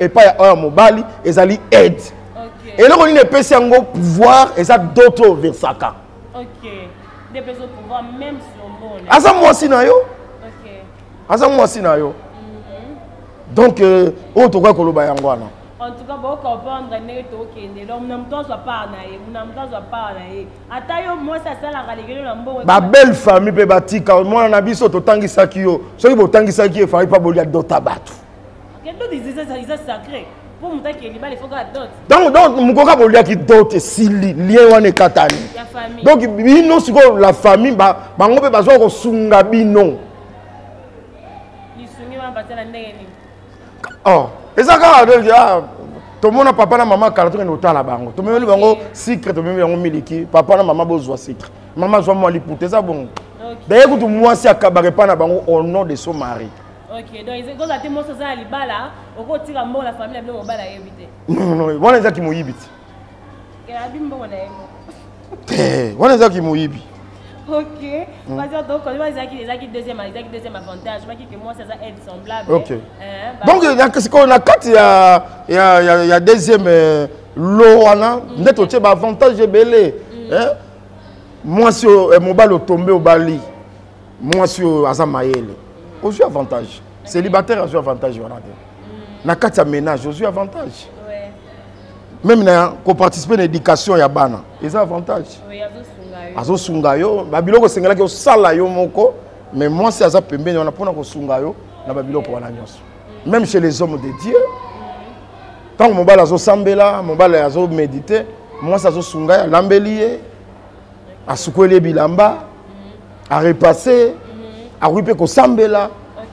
et pas un mobile et ça li aide. Et là, on a une yango pouvoir et ça d'autres versaka. Ok. Des personnes pouvoir même sur bon. Asa moi si na yo. Ok. Asa moi si na yo. Donc on to quoi koloba yango wana. En tout cas, bon comprendre né to kende. Donc n'am to soit pas na ye, n'am to soit pas na ye. Ata yo moi ça la raligelo na mbongo. Ba belle famille pe batika moi na biso to tangisa ki yo. Soki bo tangisa ki e fa pas bolia dota batu. Ok, donc c'est sacré. Pour monter qu'il il faut garder d'autres. Donc mukoka bolia ki d'autres si lien wana katani. La famille. Donc bino siko la famille bango pe bazo ko sunga bino. Li sungi ma batela ndenge ni. Oh, et ça quand tout le monde papa na maman kala to na otala bango. To memeli bango secret to memeli bango miliki. Papa na maman bozwa secret. Maman zo moi lipoute ça bon. D'ailleurs que moi si akabare pa na bango au nom de son mari. Ok, donc ils ont été montré ça à l'ibala, au côté de la famille, la mobile a évité. Non, non, on est là qui m'oublie. Et la bimbo on a on est là qui m'oublie. Ok, parce que donc on va dire qu'il deuxième avantage, moi qui que moi ça aide semblable. Ok. Donc c'est qu'on a quatre il y a deuxième lot wana, net au tchè avantage belé. Hein? Moi si mobile tombé au Bali, moi si Azamayele. On joue avantage. Célibataire, on joue avantage. Na kati ménage, on joue avantage. Ouais. Même quand on participe à l'éducation, il y a bana. Ils ont avantage. Oui, azo sungayo. Babilo ko sengela ko sala yo moko. Mais moi c'est aza pembe on a pona ko sungayo na babilo ko wana nyonso. Même chez les hommes de Dieu. Tant mon bal azo sambela, mon bal azo méditer, moi ça azo sungaya lambelié. A sukwele bilamba. A repasser. A rupe ko sambela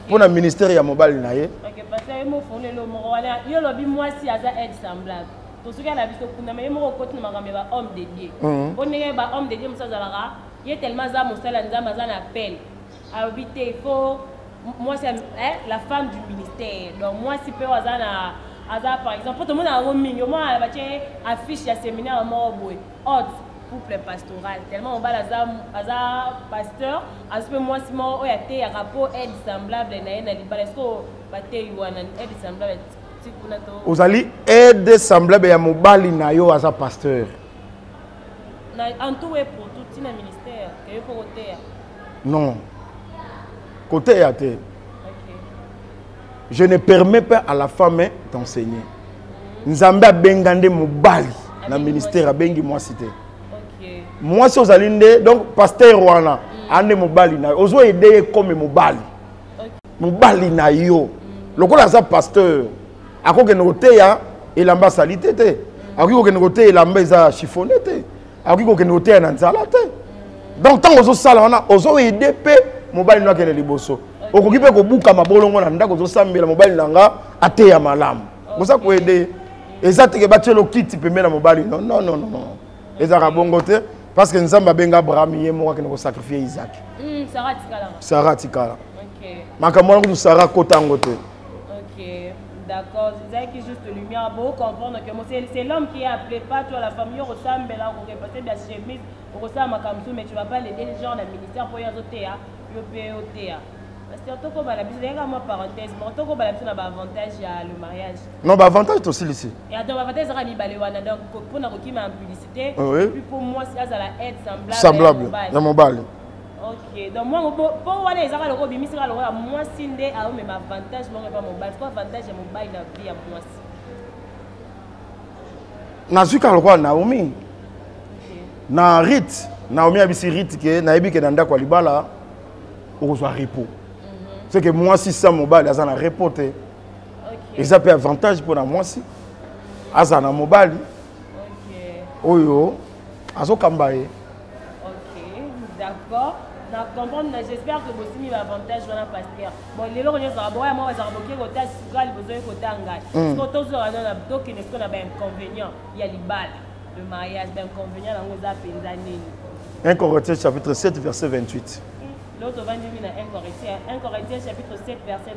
pour le ministère ya mobile na ye. OK, parce que mo fondé le mo wala yo lobi moi si aza aide semblable. To ce que la biso kuna mais mo côté na makambe ba homme de Dieu. On n'est pas homme de Dieu ça zalaka Il est tellement ça, mon appel. À il faut. Moi, c'est la femme du ministère. Donc, moi, si je peux par exemple, tout le monde a roaming, moi, affiche il y a séminaire à Morboy. Autre couple pastoral. Tellement on va à pasteur, à ce que moi, si moi, il y a un rapport aide semblable, est-ce que aide semblable? Vous allez aide semblable à Mobali Nayo à sa pasteur. En tout et pour tout, le ministère, que pour côté. Non. Côté à terre. Je ne permets pas à la femme d'enseigner. Nzamba bengande Mobali dans le ministère à Bengi moi cité. Moi si vous allez donc pasteur Wana, ande Mobali na. Ozo aider comme Mobali. Mobali na yo. Lokola za pasteur. Ako ke noté ya elamba salité te. Ako ke noté elamba za chiffonné te. Ako ke noté na nzala te. Donc tant ozo sala wana ozo aider pe Mobali na kene liboso. Okoki pe ko buka mabolongo na ndako zo sambela Mobali nanga ate ya malamu. Bosa ko aider. Ezate ke batelo kiti pe na Mobali. Non non non non. Ezaka bongo te parce que nzamba benga Abraham yemo ka ko sacrifier Isaac. Sarah tikala. Sarah tikala. OK. Makamona ko Sarah kotango te. D'accord, c'est juste lumière pour comprendre que c'est l'homme qui est appelé, pas toi la famille, on ressemble là, on repasser bien chemise, on ressemble à Kamsou, mais tu vas pas l'aider les gens dans le ministère pour y aller au POTA. Parce que tout comme la bise, les gars, moi parenthèse, mais tout comme la bise, on a un avantage à le mariage. Non, bah avantage aussi ici. Et attends, avantage à l'Ibalewana, donc pour nous qui m'a en publicité, oui. Puis pour moi, c'est à la aide semblable. Semblable, dans mon bal. Ok, donc moi, pour aller à l'euro, moi, si je suis à mes avantages, je ne pas mon bail. Quoi avantage à mon bail dans la vie à moi? Nazuka le roi Naomi. Na Rit, Naomi a dit Rit que Naïbi que Nanda kwa libala, on reçoit repos. C'est que moi si ça mon bail, ça na repoté. Et ça peut avantage pour moi si. Asa na mon bail. Ok. Oyo, azo kambaye. Ok, d'accord. J'espère que vous avez un avantage dans la pasteur. Bon, les gens qui ont un moi, ils ont un côté sucral, ils ont un côté engagé. Parce que tous les gens qui ont un inconvénient, il y a les balles, le mariage, l'inconvénient, on a appelé les années. 1 Corinthiens chapitre 7, verset 28. L'autre 22 000 à 1 Corinthiens chapitre 7, verset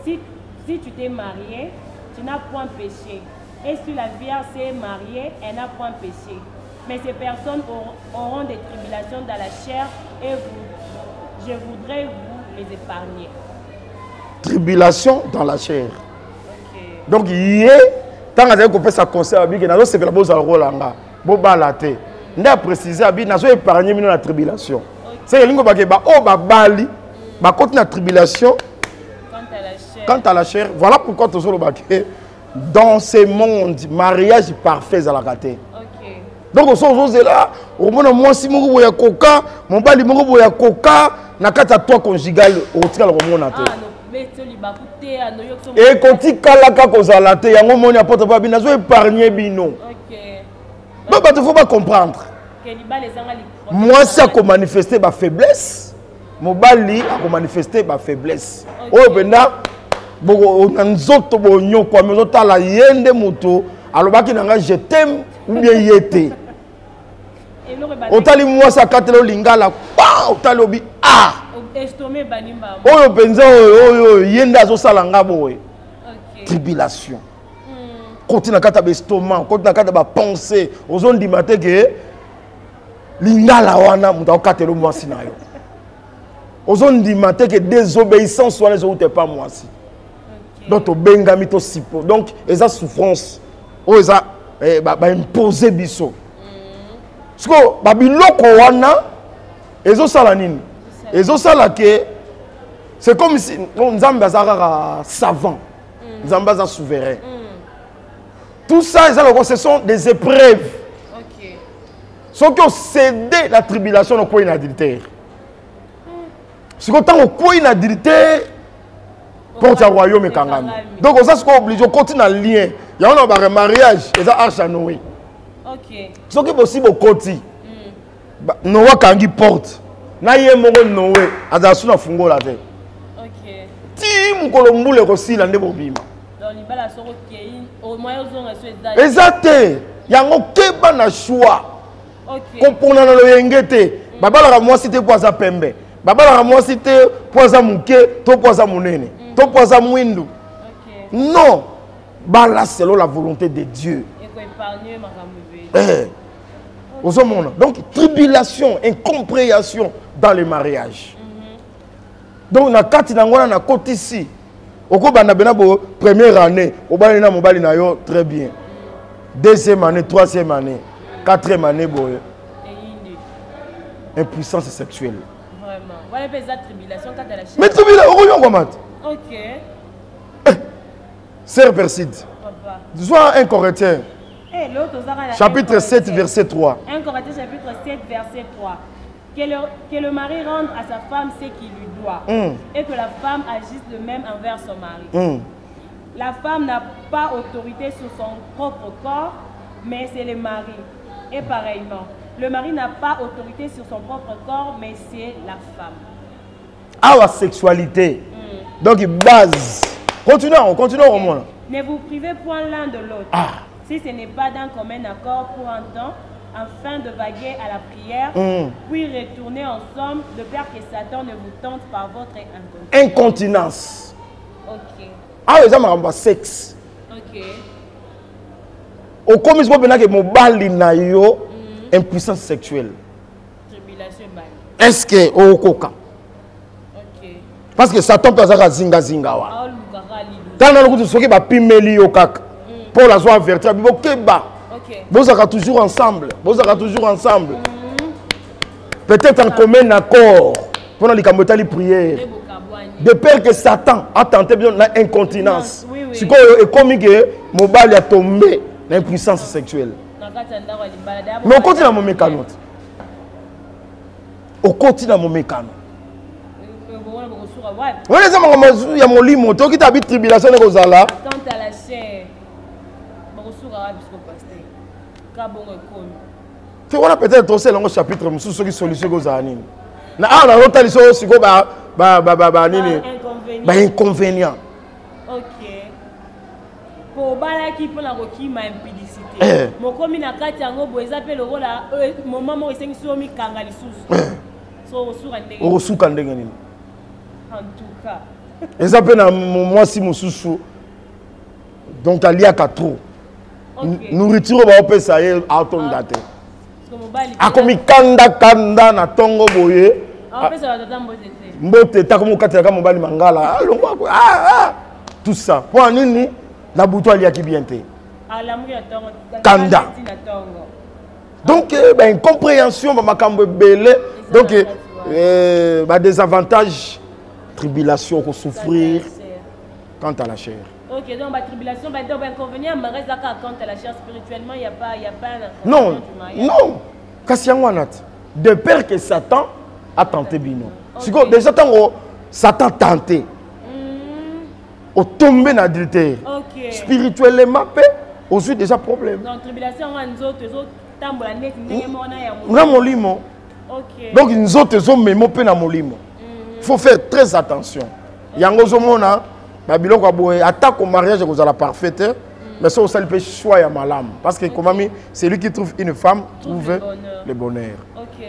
28. Si tu t'es marié, tu n'as point péché. Et si la Vierge s'est mariée, elle n'a point péché. Mais ces personnes auront des tribulations dans la chair et je voudrais vous les épargner. Tribulation dans la chair. Okay. Donc, il y a, tant que vous sa conseil, c'est la bose à Rolanga. Bobalate. Nous avons précisé, nous avons épargné la tribulation. C'est que nous avons bali, la tribulation. Quant à la chair, voilà pourquoi nous avons dans ce monde, mariage parfait à la raté. Donc, on est là, on a moi si mon ya coca, mon bali mon ya coca, na kata toi conjugal, au tika le monde naté. Et quand tu kalaka kozalate, yango moni apporte pas bien, nazo épargner bino. OK. Donc, il faut pas comprendre. Moi, ça a manifesté ma faiblesse. Mon bali a manifesté ma faiblesse. Oh, benda, on a un autre bonyon, quoi, mais on a la yende moto, alors je t'aime ou bien yété. On t'a dit moi ça quand le lingala, on t'a dit ah. Oh penza oh yenda zo salanga boy. Tribulation. Continue à kata estomac, continue à kata ba pensée, aux zones du matin que lingala wana muta katelo moi sinayo. Aux zones du matin que désobéissance soit les autres pas moi si. Donc to bengami to sipo. Donc eza souffrance. Oh eza ba imposer biso. Parce que babiloko wana ezo sala nini? Ezo sala que c'est comme si Nzambe azara savant. Nzambe azara souverain. Tout ça ce sont des épreuves. OK. Ceux qui ont cédé la tribulation au point d'adultère. Ce que tant au point d'adultère porte au royaume et kangami. Donc ça c'est obligé de continuer à lien. Il y a un mariage et ça arche à Noé. OK. Ce qui est possible au côté. Noé kangi porte. Na yé mongo Noé azasu na fungo la terre. OK. Ti mukolombule ko sila ndebo bima. Donc il bala soro kei au moyen aux on reçu exact. Yango keba na choix. Component le yengete. Baba la moi cité poisa pembe. Baba la moi cité poisa muke, to poisa munene, to poisa mwindu. Non. Bala selon la volonté de Dieu. Donc tribulation, incompréhension dans les mariages. Donc na kati na ngona na côté ici. Oko bana bena bo première année, obali na mobali na yo très bien. Deuxième année, troisième année, quatrième année boy. Impuissance sexuelle. Vraiment. Voilà les tribulations quand elle a mais tribulation, comment? OK. Sœur Perside. Papa. Soit un Corinthien. Chapitre 7, verset 3. 1 Corinthiens chapitre 7, verset 3. Que le mari rende à sa femme ce qu'il lui doit. Et que la femme agisse de même envers son mari. La femme n'a pas autorité sur son propre corps, mais c'est le mari. Et pareillement, le mari n'a pas autorité sur son propre corps, mais c'est la femme. Ah, la sexualité. Donc, base. Continuons au moins. Ne vous privez point l'un de l'autre. Si ce n'est pas d'un commun accord pour un temps, afin de vaguer à la prière, puis retourner en somme, de peur que Satan ne vous tente par votre incontinence. Ok. Ah, les hommes ont sexe. Ok. Au commis, que mon bali na yo impuissance sexuelle. Tribulation bali. Est-ce que au coca? Ok. Parce que Satan peut avoir zinga zinga wa. Dans le coup de ce qui va pimeli yo kaka. Pour la joie avertir, vous êtes toujours ensemble. Vous êtes toujours ensemble. Peut-être en commun accord pendant les prières. De peur que Satan a tenté l'incontinence. C'est comme que mon bal a tombé dans l'impuissance sexuelle. Mais on continue à mon mécano. On continue à mon mécano. Il y a mon lit, qui t'habite tribulation de Rosala. Quand à la chair. Tu vois peut-être aussi le chapitre sur ce qui solution aux années. Na na l'autre liso siko inconvénient. OK. Pour bala qui pour la roki ma impudicité. Mon komi na kati yango bo ezape le rôle moment mo esengi so mi kanga lisusu. So osuka ndenge nini. En tout cas. Ezape na moi si mususu. Donc aliaka trop. Nourriture va opérer ça y est à ton date. A comme kanda na tongo boye. Mbote ta comme kataka mobali mangala. Tout ça. Pour nini la bouton ali aki bien té. Kanda. Donc incompréhension makambo belé. Donc désavantage tribulation qu'on souffrir quant à la chair. Ok, donc la tribulation, donc inconvénient, mais reste là quand à la chair spirituellement, il n'y a pas non, non. De peur que Satan a tenté Bino. Okay. Déjà, Satan a tenté. Au tomber dans l'adultère. Okay. Spirituellement, aussi déjà problème. Donc, tribulation, on a donc, nous autres, il faut faire très attention. Il y a un attaque au mariage vous la parfaite, mais ça aussi peut choix à malam parce que comme c'est lui qui trouve une femme trouve le bonheur.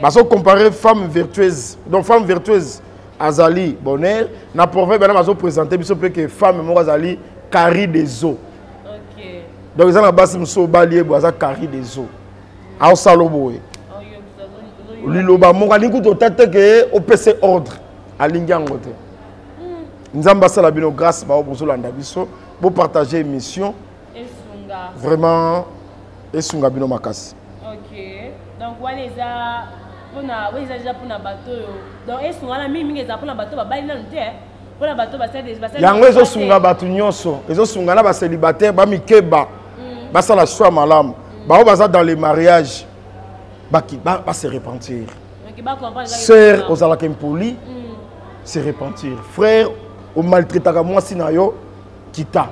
Parce que comparer femme vertueuse, donc femme vertueuse azali bonheur, na proverbe na mazo présenter biso peut que femme mo azali cari des eaux. OK. Donc ils ont la base muso balier boza cari des eaux. A saloboé. Lui loba mo ngani ku to tete que au PC ordre à lingangote. Nous avons la grâce pour partager l'émission. Vraiment, et sunga bino makas. Ok. Donc, on est déjà pour un bateau. Donc, et sunga la mimi est pour un bateau. Pour un bateau, c'est yango ezo sunga bato nyonso. Ezo sunga na ba célibataire, ba mikeba. Ba sala choix malam. Ba baza dans les mariages. Ba se repentir. Sœur aux alakempoli. Se repentir. Frère au maltraité à moi si nayo kita.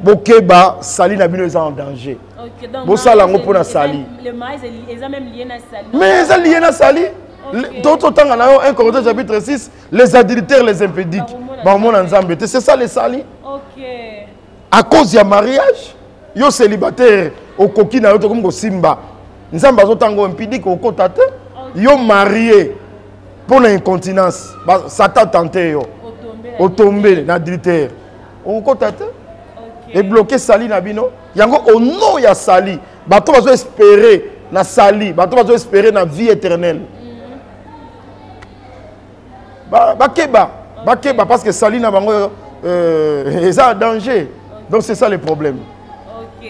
Bokeba sali na bino en danger. OK donc bosala ngo pona sali. Le mariage est même lié na sali. Mais ça lié na sali. D'autres temps nayo 1 Corinthiens chapitre 6 les adultères les impédiques. Ba mon nzambe c'est ça les sali. OK. À cause du mariage, yo célibataire au coquille na yo to comme simba. nzambe azotango impudique okota te. Yo marié pour l'incontinence. Satan tenté yo. Otombe na adultère. Okota te. Et bloqué sali na bino. Yango au nom ya sali. Bato bazo espérer na sali. Bato bazo espérer na vie éternelle. Bakeba parce que sali na bango ça danger. Donc c'est ça le problème. OK.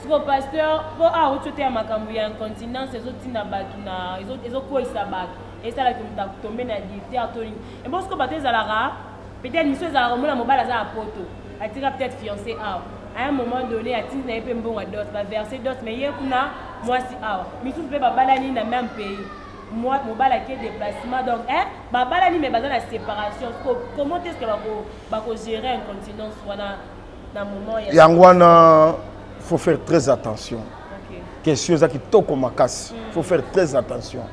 Ce que pasteur pour tu makambu ya incontinence ezotina batu na ezokoisa batu. Et ça la que tomber na adultère toni. Et bon ce que bato ezalaka peut-être mission ezalaka mona mobala za poto. Atira peut-être fiancé à un moment donné atine na epé mbonga dot ba verser dot mais yekuna moi si misu pe babala ni na même pays. Moi mobala qui déplacement donc babala ni mais bazana la séparation comment est-ce que bako gérer incontinence wana dans moment yangwana faut faire très attention. Question ça qui toko makasi faut faire très attention.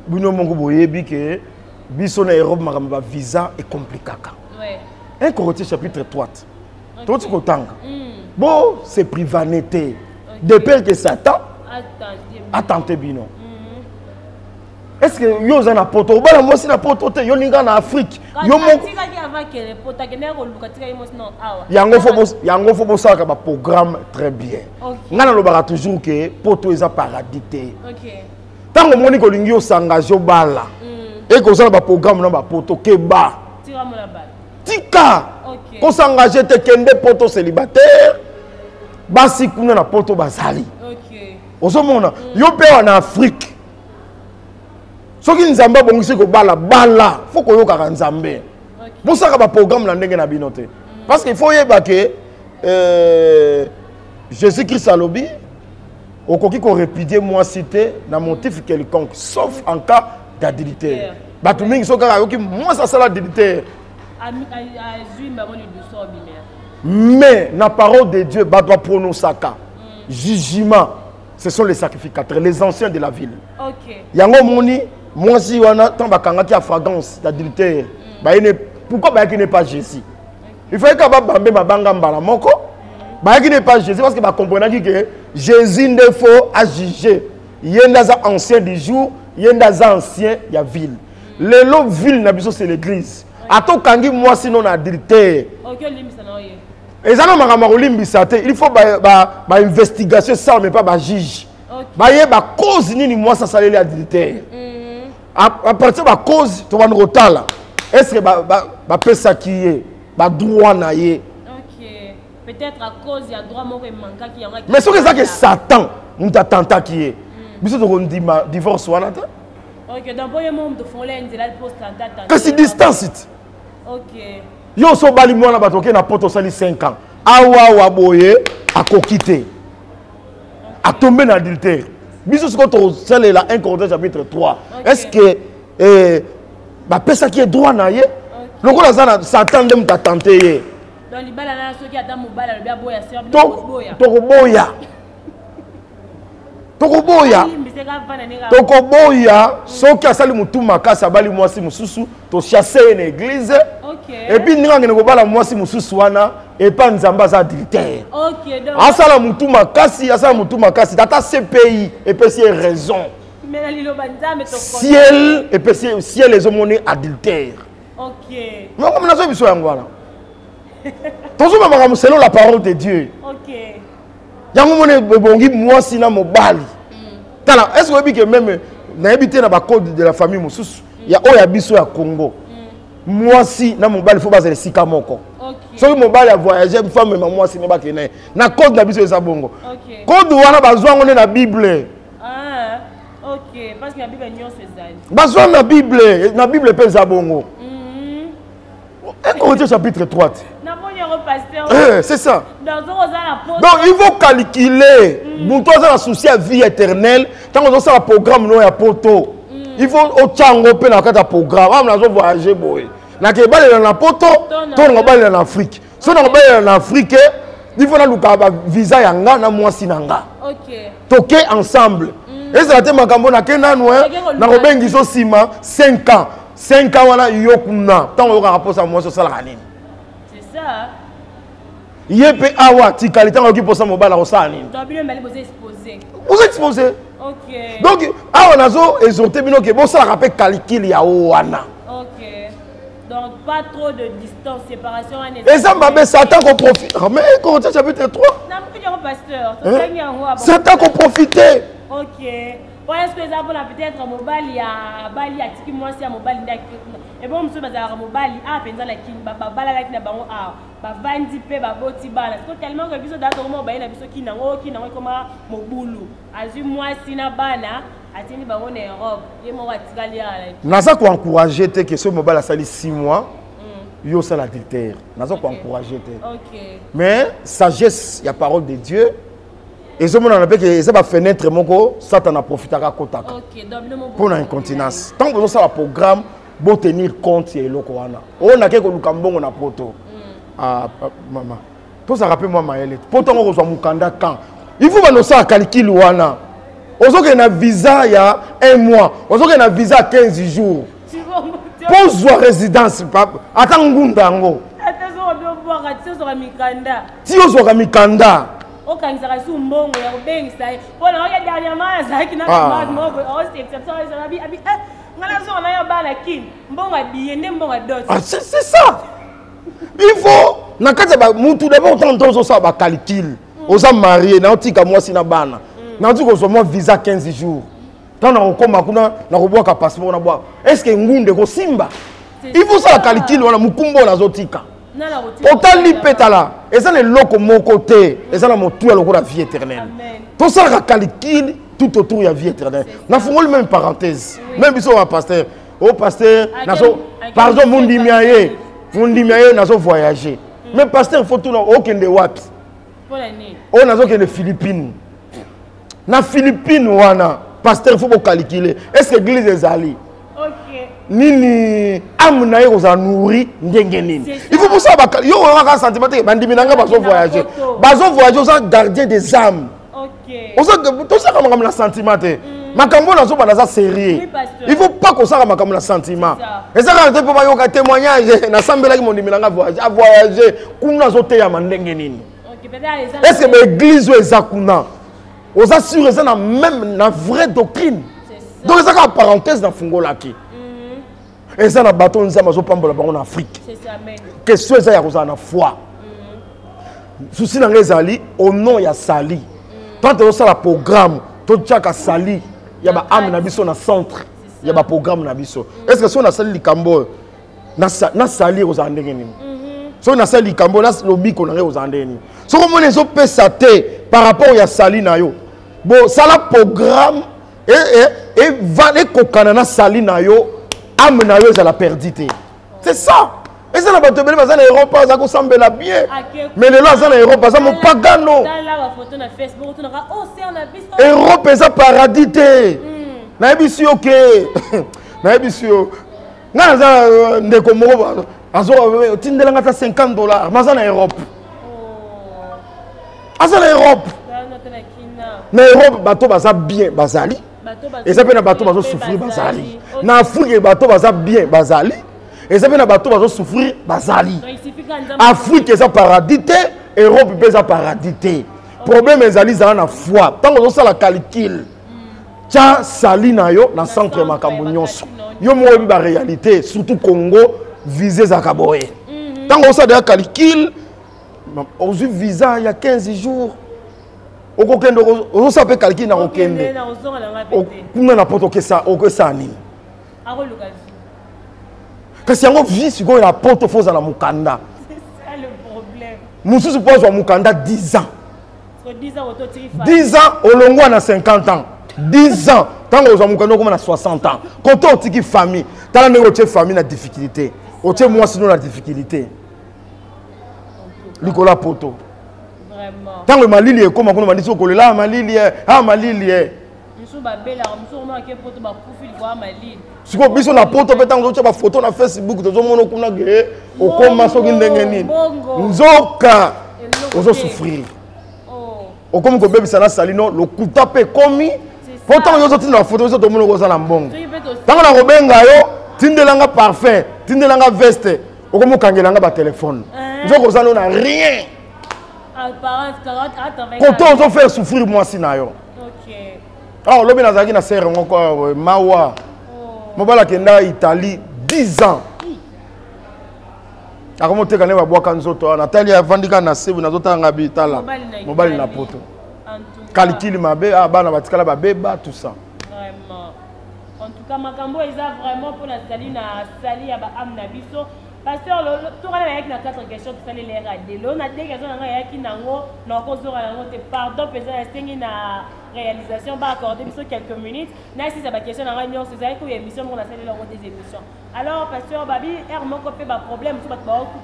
Bino mongo boyebi que biso na Europe makamba visa est compliqué. Ouais. 1 Corinthiens chapitre 3. Tout ce qu'on tanga. Bon, c'est privanité. De peur que Satan a tenté bino. Est-ce que yo za na poto bala moi si na poto te yo ninga na Afrique yo mo yango faut bossa ka ba programme très bien. Ngana lo bara toujours que poto eza paradis te. OK. Tango moni ko lingi yo s'engager bala. Et ko ça ba programme na ba poto ke ba. Tira mo la bala. Tika. OK. Ko s'engager te kende poto célibataire. Basi kuna na poto bazali. OK. Ozomona yo pe en Afrique. Ce qui nous a bongisi ko bala faut ko yoka nzambe. Pour ça ka programme na ndenge na binote. Parce qu'il faut yeba que Jésus Christ a lobby okoki ko répudier moi cité na motif quelconque sauf en cas d'adultère. Batu mingi so ka yoki moi ça sala d'adultère. Mais la parole de Dieu ba doit prononcer ka. Jugement, ce sont les sacrificateurs, les anciens de la ville. OK. Yango moni moi si on a tant bakanga qui a fragrance d'adultère. Pourquoi il n'est pas Jésus? Il faut que bambe mabanga mbala moko. Il n'est pas Jésus parce que ba comprendre que Jésus ne faut à juger. Il y a des anciens du jour, il y a des anciens de la ville. Les lots ville na biso c'est l'église. Ato kangi moi sinon adultère. OK limbisa na oye. Ezana makamako limbisa te, il faut ba investigation ça mais pas ba juge. Ba ye ba cause nini moi ça salé adultère. À partir de la cause, tu vas nous retala. Est-ce que tu peux s'acquiller le droit na ye? OK. Peut-être à cause il y a droit moko manka qui y a. Mais c'est ça que Satan nous t'attend qui est. Biso to dit divorce wana ta? OK, dans boye monde de font l'un de la poste tata. Que c'est distance. OK. Yo so bali mwana batoke na poto sali 5 ans. Awa boye a kokité. A tomber dans l'adultère. Biso ce qu'on c'est la 1 Corinthiens chapitre 3. Okay. Est-ce que personne qui est droit na ye? Le ko la Satan dem ta tenté. Dans li bala na so ki ata mobala le bia boya ser boya. Tokoboya so ki asali mutu makasa bali mwasi mususu to chasser une église. OK. Et puis ninga ngene ko bala mwasi mususu wana et pas nzamba za adultère. OK donc asala mutu makasi tata CPI et puis c'est raison. Mais na lilo banzame to ciel et puis ciel les hommes adultère. OK. Mais comme nazo biso yango wana. Tozo mama selon la parole de Dieu. OK. Yango mone bongi mwasi na mobali. Tala est-ce que même na habité na ba code de la famille mususu ya oya biso ya Congo. Mwasi na mobali faut baser sika moko. OK. So mobali a voyager femme ma mwasi ne ba kene. Na code na biso eza bongo. OK. Code wana bazwa ngone na Bible. Ah. OK, parce que la Bible nyonso ezali. Bazwa na Bible pe za bongo. 1 Corinthiens chapitre 3. C'est ça. Donc il faut calculer. Pour toi, ça souci à vie éternelle. Tant qu'on a un programme, non, il y a poto. Il faut au tchango pe na kata programme. On a voyager boy. Na ke bale na poto, to na bale en Afrique. So na bale en Afrique, il faut na luka ba visa yanga na mwasi nanga. OK. Toquer ensemble. Et ça te makambo na kena noa na robengi so sima 5 ans. 5 ans wana yokuna. Tant on rapport ça moi sur ça la nini. C'est ça. Yépe awa, ti qualité en qui pour ça mobile au sani. Vous exposez. Ok. Donc, awa nazo exhorté bino que bon ça rappelle calcul ya wana. Ok. Donc pas trop de distance, séparation. Et ça m'a Satan qu'on profite. Mais comment ça chapitre 3? Non, pasteur. Satan qu'on profite. Ok. Est-ce que ça peut-être mobile il y a bali a tiki moi si mobile et bon monsieur bazar mobile a penza la kin ba bala la kin ba on a ba vandi pe ba boti bala parce que tellement que biso dato mo ba ina biso kinango comme mobulu azu moi si na bana atini ba on Europe ye mo watikali ala naza ko encourager te que ce mobile a sali 6 mois yo ça l'adultère naza ko encourager te. OK. Mais sagesse il y a parole de Dieu. Et ce moment on appelle que ça va fenêtre moko Satan a profité à kotaka. OK, pour une incontinence. Tant que vous ça programme pour tenir compte et loko wana. On a quelque lukambongo na poto. Ah maman. Tout ça rappelle moi Maëlle. Poto on reçoit mukanda quand. Il faut que nous ça calcul wana. Ozo que na visa il y a 1 mois. Ozo que na visa 15 jours. Pose wa résidence papa. Attends ngunda ngo. Attends on doit voir atio sur mikanda. Ti ozo mikanda. Okanisaka su mbongo ya kobengisa mpona oya dernièrement azalaki na moko exception abi ngana zo na yo bana kin mbongo abiye nde mbongo dot. C'est ça. Il faut na kati ba mutu d'abord tant ça ba calcul. Oza marié na otika mwasi na bana. Na otika zo mo visa 15 jours. Tant na okoma kuna na kobwa ka passeport na bwa. Est-ce que ngunde ko simba? Il faut ça calcul wana mukumbo na zotika. Autant lipetala et ça le loco mon côté et ça la motu à la vie éternelle. Tout ça la calcul tout autour de la vie éternelle. Na fungoli même parenthèse. Même biso wa pasteur. Au pasteur nazo pardon mundi miaye nazo voyager. Mais pasteur faut tout aucun de wapi. On nazo que les Philippines. Na Philippines wana pasteur faut calculer. Est-ce que l'église est allée? Nini amna yo za nourri ndenge nini il faut pour ça yo on a sentiment que bandimi nanga bazo voyager ça gardien des âmes. OK on ça tout ça comme la sentiment te makambo na zo ba za sérieux il faut pas que ça makambo la sentiment et ça quand pour yo ka témoignage na sambela ki mondimi nanga voyager kuna zo te ya ndenge nini. OK peut-être est-ce que l'église ou ezakuna on s'assure ça na même na vraie doctrine donc ça ka parenthèse dans fungola ki. Et ça na bateau nous avons pambola en Afrique. C'est ça amen. Question ça ya kozana foi. Souci na ngezali au nom ya sali. Tant que ça la programme, to tchaka sali, ya ba âme na biso na centre, ya ba programme na biso. Est-ce que si on a sali likambo na sali kozana ndenge nini? Si on a sali likambo na lobi ko na kozana ndenge nini? So comme on ezo pesa te par rapport ya sali na yo. Bon, ça la programme et va les kokana na sali na yo. À la perdite. C'est ça. Et ça n'a pas de bien, ça n'a Europe, ça ressemble bien. Mais les là, ça n'a Europe, ça mon pagano. Europe, ça paradité. Naibisi ok. Naibisi ok. Naza ndeko moko azo tindelanga ta $50, mais ça na Europe. Ah ça na Europe. Na Europe bato baza bien bazali. Et ça peut na bato bazo souffrir bazali. Na Afrique bato baza bien bazali. Et ça peut na bato bazo souffrir bazali. Afrique ça paradité, Europe peut ça paradité. Problème ezali za na foi. Tant que ça la calcul. Tia sali na yo na centre makambo nyonso. Yo mo ba réalité surtout Congo visé za kaboé. Tant que ça de calcul aux visa il y a 15 jours. On s'appelle calcul na okende. Kuna na poto que ça ni. Kasi yango vie siko ya poto foza na mukanda. C'est ça le problème. Musu suppose wa mukanda 10 ans. 10 ans au longwa na 50 ans. 10 ans tant que mukanda comme na 60 ans. Quand on tiki famille, tant na otie famille na difficulté. Otie moi sinon la difficulté. Likola poto. Vraiment. Tant que malili est comme on m'a dit so kolela malili est. Musu ba bela, musu mo ke poto ba kufi kwa malili. Siko biso na poto pe tango ba photo na Facebook tozo mono kuna ge okoma soki ndenge nini. Nzoka ozo souffrir. Oh. Comme ko bebisa na salino le kuta pe komi. Pourtant yo zoti na photo zo to mono ko za na mbongo. Tango na kobenga yo tindelanga parfait, tindelanga veste, okomo kangelanga ba téléphone. Nzoko za no na rien. Quand on fait souffrir moi si na yo. Ok. Ah, lobi nazaki na serre ngoko mawa. Mobala kenda Italie 10 ans. Akomo te kana ba bwaka nzoto Nathalie avandika na sebu nazota ngabi tala. Mobali na poto. Calcul mabe bana batikala ba beba tout ça. Vraiment. En tout cas makambo eza vraiment pour la sali na sali ya ba amna biso. Pasteur, tout le monde avec 4 questions qui fallait les rader. On a des questions qui n'ont pardon, la réalisation va accorder quelques minutes. Si c'est ma question, c'est une émission, on a des émissions. Alors, Pasteur Babi, un problème,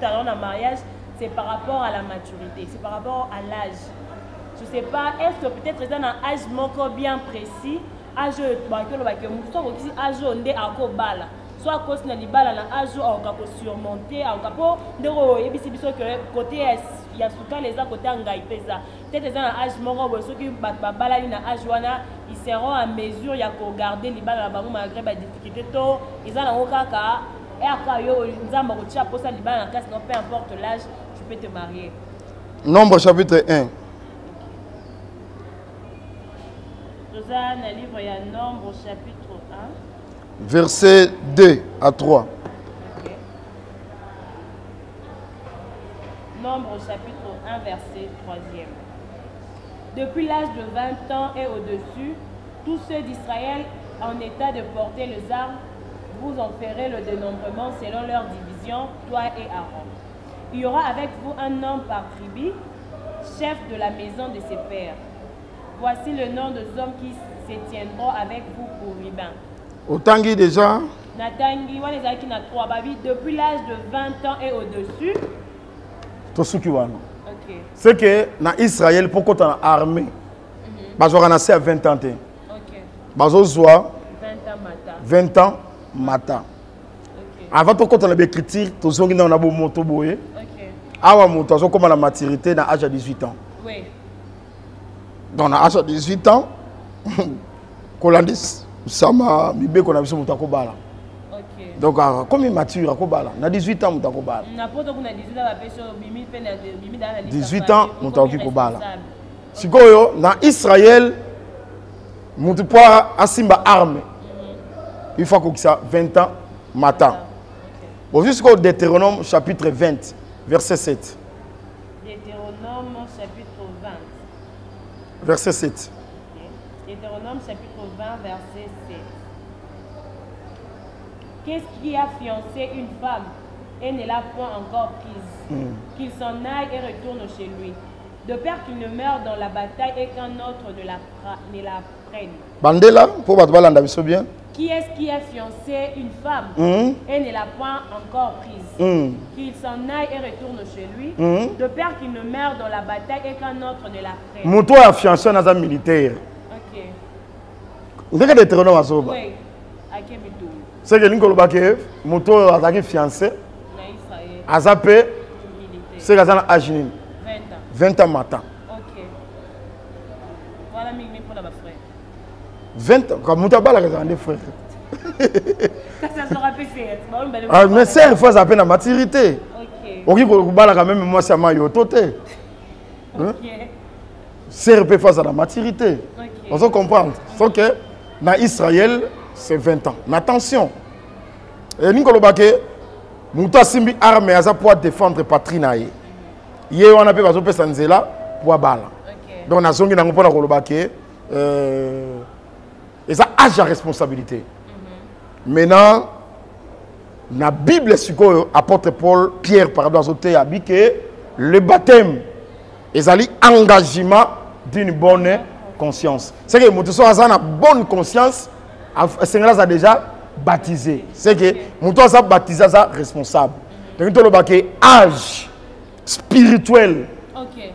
dans le mariage, c'est par rapport à la maturité, c'est par rapport à l'âge. Je ne sais pas, est-ce que peut-être dans un âge bien précis, âge soit à cause de l'ibala na ajo on peut surmonter on peut ndero yebisi biso que côté ya souka les à côté ngai pesa peut-être dans âge moko bo soki babala na âge wana ils seront en mesure ya ko garder l'ibala na bango malgré ba difficulté to ils ont kaka et aka yo nzamba ko tia posa l'ibala na kasi non peu importe l'âge tu peux te marier. Nombre chapitre 1. Rosa na livre ya Nombre chapitre 1. Versets 2 à 3. Okay. Nombre chapitre 1, verset 3e. Depuis l'âge de 20 ans et au-dessus, tous ceux d'Israël en état de porter les armes, vous en ferez le dénombrement selon leur division, toi et Aaron. Il y aura avec vous un homme par tribu, chef de la maison de ses pères. Voici le nom des hommes qui se tiendront avec vous pour Riban. Autangi déjà. Natangi, depuis l'âge de 20 ans et au-dessus. Okay. C'est que dans Israël, pourquoi tu as armé, tu as naissé à 20 ans. Tu as 20 ans matin. Avant de tu as l'écriture, tu as dit que moto boye. Avant tu as comme la maturité à l'âge de 18 ans. Oui. Dans l'âge de 18 ans, Colandis. Sama mibe ko na biso mutako bala. OK. Donc comme il mature ko bala, na 18 ans mutako bala. Na poto ko na 18 ans ba peso bimi pe na bimi dans la 18 ans mutako ko bala. Sikoyo na Israël mutu poa asimba arme. Il faut que ça 20 ans matin. Bon jusqu'au Deutéronome chapitre 20 verset 7. Deutéronome chapitre 20 verset 7. Deutéronome chapitre 20, verset 7. Qu'est-ce qui a fiancé une femme et ne l'a point encore prise? Qu'il s'en aille et retourne chez lui, de peur qu'il ne meure dans la bataille et qu'un autre ne la prenne. Bandela, pour battre bien. Qui est-ce qui a fiancé une femme et ne l'a point encore prise? Qu'il s'en aille et retourne chez lui, de peur qu'il ne meure dans la bataille et qu'un autre ne la prenne. Mon toit a fiancé dans un militaire. Ok. Vous avez des terrains à sauver. Oui. À quel but? C'est que l'Ingolobake, mon toit a été fiancé. À Zapé, c'est que ça a agi. 20 ans matin. Ok. Voilà, mais pour la frère. 20 ans, comme tu as des frères. Ça sera PC. Mais c'est une fois à peine à maturité. Ok. Ok, quand même, moi, c'est ma yotote. C'est une fois à la maturité. On se comprend. Sauf que dans Israël, c'est 20 ans. Mais attention. Et Nikolobake, Mouta Simbi armé à ça pour défendre patrie naïe. Hier, on a pu passer Sanzela pour bala. Donc, on a zongi dans le Kolobake. Et ça a la responsabilité. Maintenant, dans la Bible, apôtre Paul, Pierre, par exemple, a dit que le baptême est un engagement d'une bonne conscience. C'est que nous avons une bonne conscience, le Seigneur a déjà baptisé. C'est que nous avons baptisé responsable. Donc, nous avons âge spirituel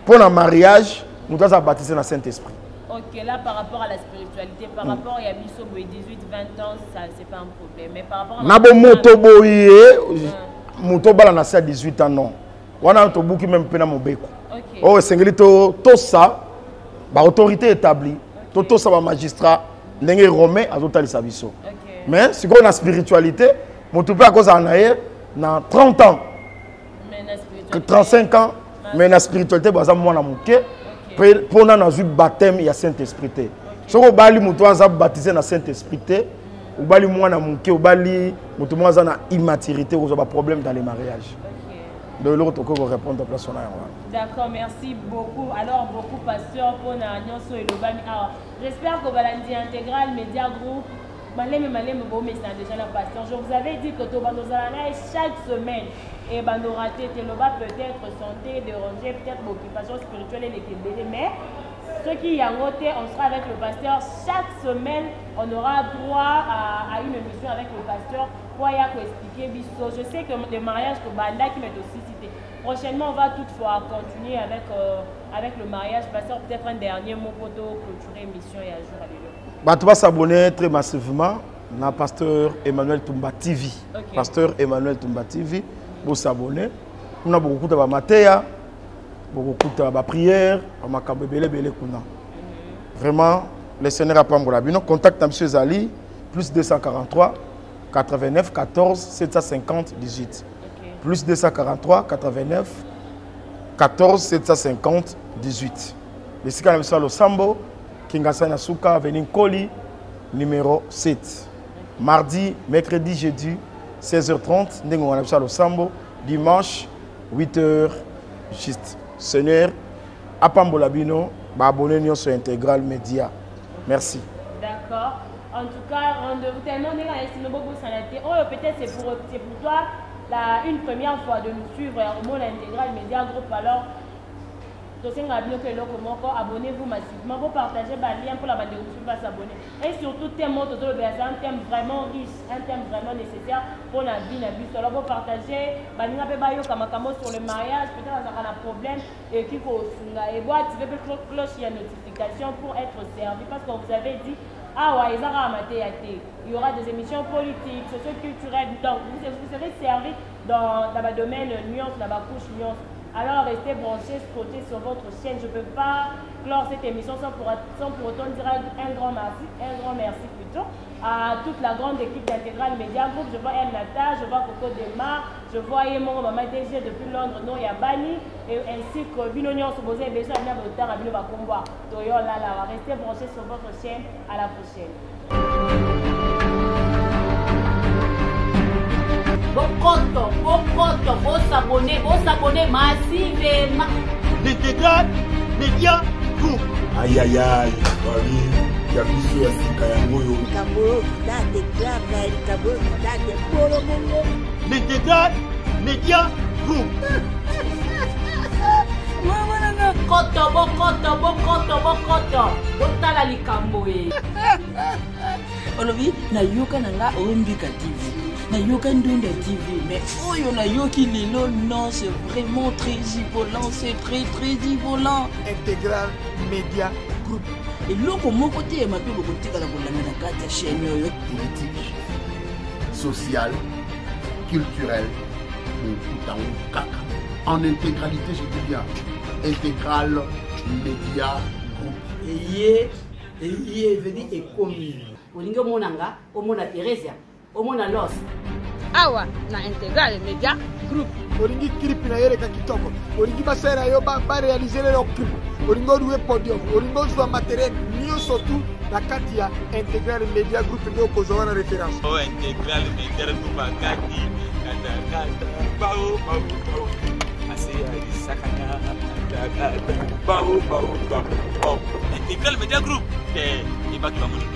pour le mariage, nous avons baptisé dans le Saint-Esprit. Ok, là par rapport à la spiritualité, par rapport à Yabiso 18-20 ans, ça c'est pas un problème. Mais par rapport à. Nabo moto boye, moto bala na 18 ans non. Wana to buki même pena mobeko. Ok. Oh sengeli to ça, ba autorité établie, to ça ba magistrat, ndenge romain azotalisa biso. Ok. Mais si on a spiritualité, moto peut à cause anaye na 30 ans. Mais na spiritualité 35 ans, Mais la spiritualité, par exemple, moi, pour nous, nous baptême, il y a Saint-Esprit. Si vous avez baptisé dans Saint-Esprit, vous avez une immaturité, vous avez un problème dans les mariages. De l'autre, vous pouvez répondre à la place. D'accord, merci beaucoup. Alors, beaucoup pasteur pour Nanyonso et Lobami. Alors, j'espère que Balandi Intégral Média Group, déjà la pasteur. Je vous avais dit que chaque semaine, et nous raté peut-être santé, déranger, peut-être occupation spirituelle et les Kébélés, mais ceux qui y ont voté, on sera avec le pasteur. Chaque semaine, on aura droit à une émission avec le pasteur pour expliquer Bisso. Je sais que les mariages que Banda qui m'est aussi cité. Prochainement, on va toutefois continuer avec le mariage. Pasteur, peut-être un dernier mot pour clôturer l'émission et un jour à l'élo. Tu vas s'abonner très massivement à Pasteur Emmanuel Toumba TV. Okay. Pasteur Emmanuel Toumba TV, pour s'abonner. On a beaucoup de matéa, beaucoup de prières, vraiment, le Seigneur a pas mon contact à M. Zali, plus 243 89 14 750 18. Okay. Plus 243 89 14 750 18. Le Sika na Salo Sambo, Kingasa Nasuka, Avenue Koli, numéro 7. Mardi, mercredi, jeudi, 16h30, Nengo na Salo Sambo, dimanche, 8h, juste. Seigneur, Apambolabino, abonnez-vous sur Intégral Média. Merci. D'accord. En tout cas, rendez-vous tellement peut-être c'est pour toi une première fois de nous suivre au monde Intégral Média Group. Alors, abonnez-vous massivement pour partager le lien pour la bande de s'abonner. Et surtout, c'est un thème vraiment riche, un thème vraiment nécessaire pour la vie. Alors, pour partager, sur le mariage, peut-être qu'on a un problème et qu'il faut activer la cloche et la notification pour être servi. Parce qu'on vous avait dit, il y aura des émissions politiques, socio-culturelles. Donc, vous serez servi dans le domaine nuance, dans la couche nuance. Alors restez branchés, scottés sur votre chaîne. Je ne peux pas clore cette émission sans pour autant dire un grand merci plutôt à toute la grande équipe d'Intégral Média Group. Je vois M. Nata, je vois Coco Demar, je vois Yemon, Maman DG depuis Londres, non Yabani, ainsi que Binonion Sobosé, Bécha, Bina Botar, Abino Bakomba, Toyo Lala. Restez branchés sur votre chaîne. À la prochaine. Bon s'abonner massivement. L'Intégral Média Group. Aïe aïe aïe, il y a plus de L'Intégral Média Group. Botala likambo e. Olobi na yoka nanga Ombika TV. Na yoka Ndunda TV, mais oyo na yoki lelo, non, c'est vraiment très ivolant, c'est très ivolant. Intégral Média Group. Et loko moko te ma pe boko tika la bolanga na kati ya chaîne yoyo. Politique, sociale, culturelle, en intégralité, je dis bien, Intégral Média Group. Et il veut dire économie. Olingo monanga, omona Teresia. Omona Los. Awa na Intégral Média Group. Olingi clip na yele kakitoko. Olingi basera yo ba réaliser le clip. Olingo doué podium. Olingo soit matériel mieux surtout la katia Intégral Média Group ndio kozwa na référence. Oh Intégral Média Group akati kata bao. Assez sakana bao. Intégral Média Group. Et pas qui va monter.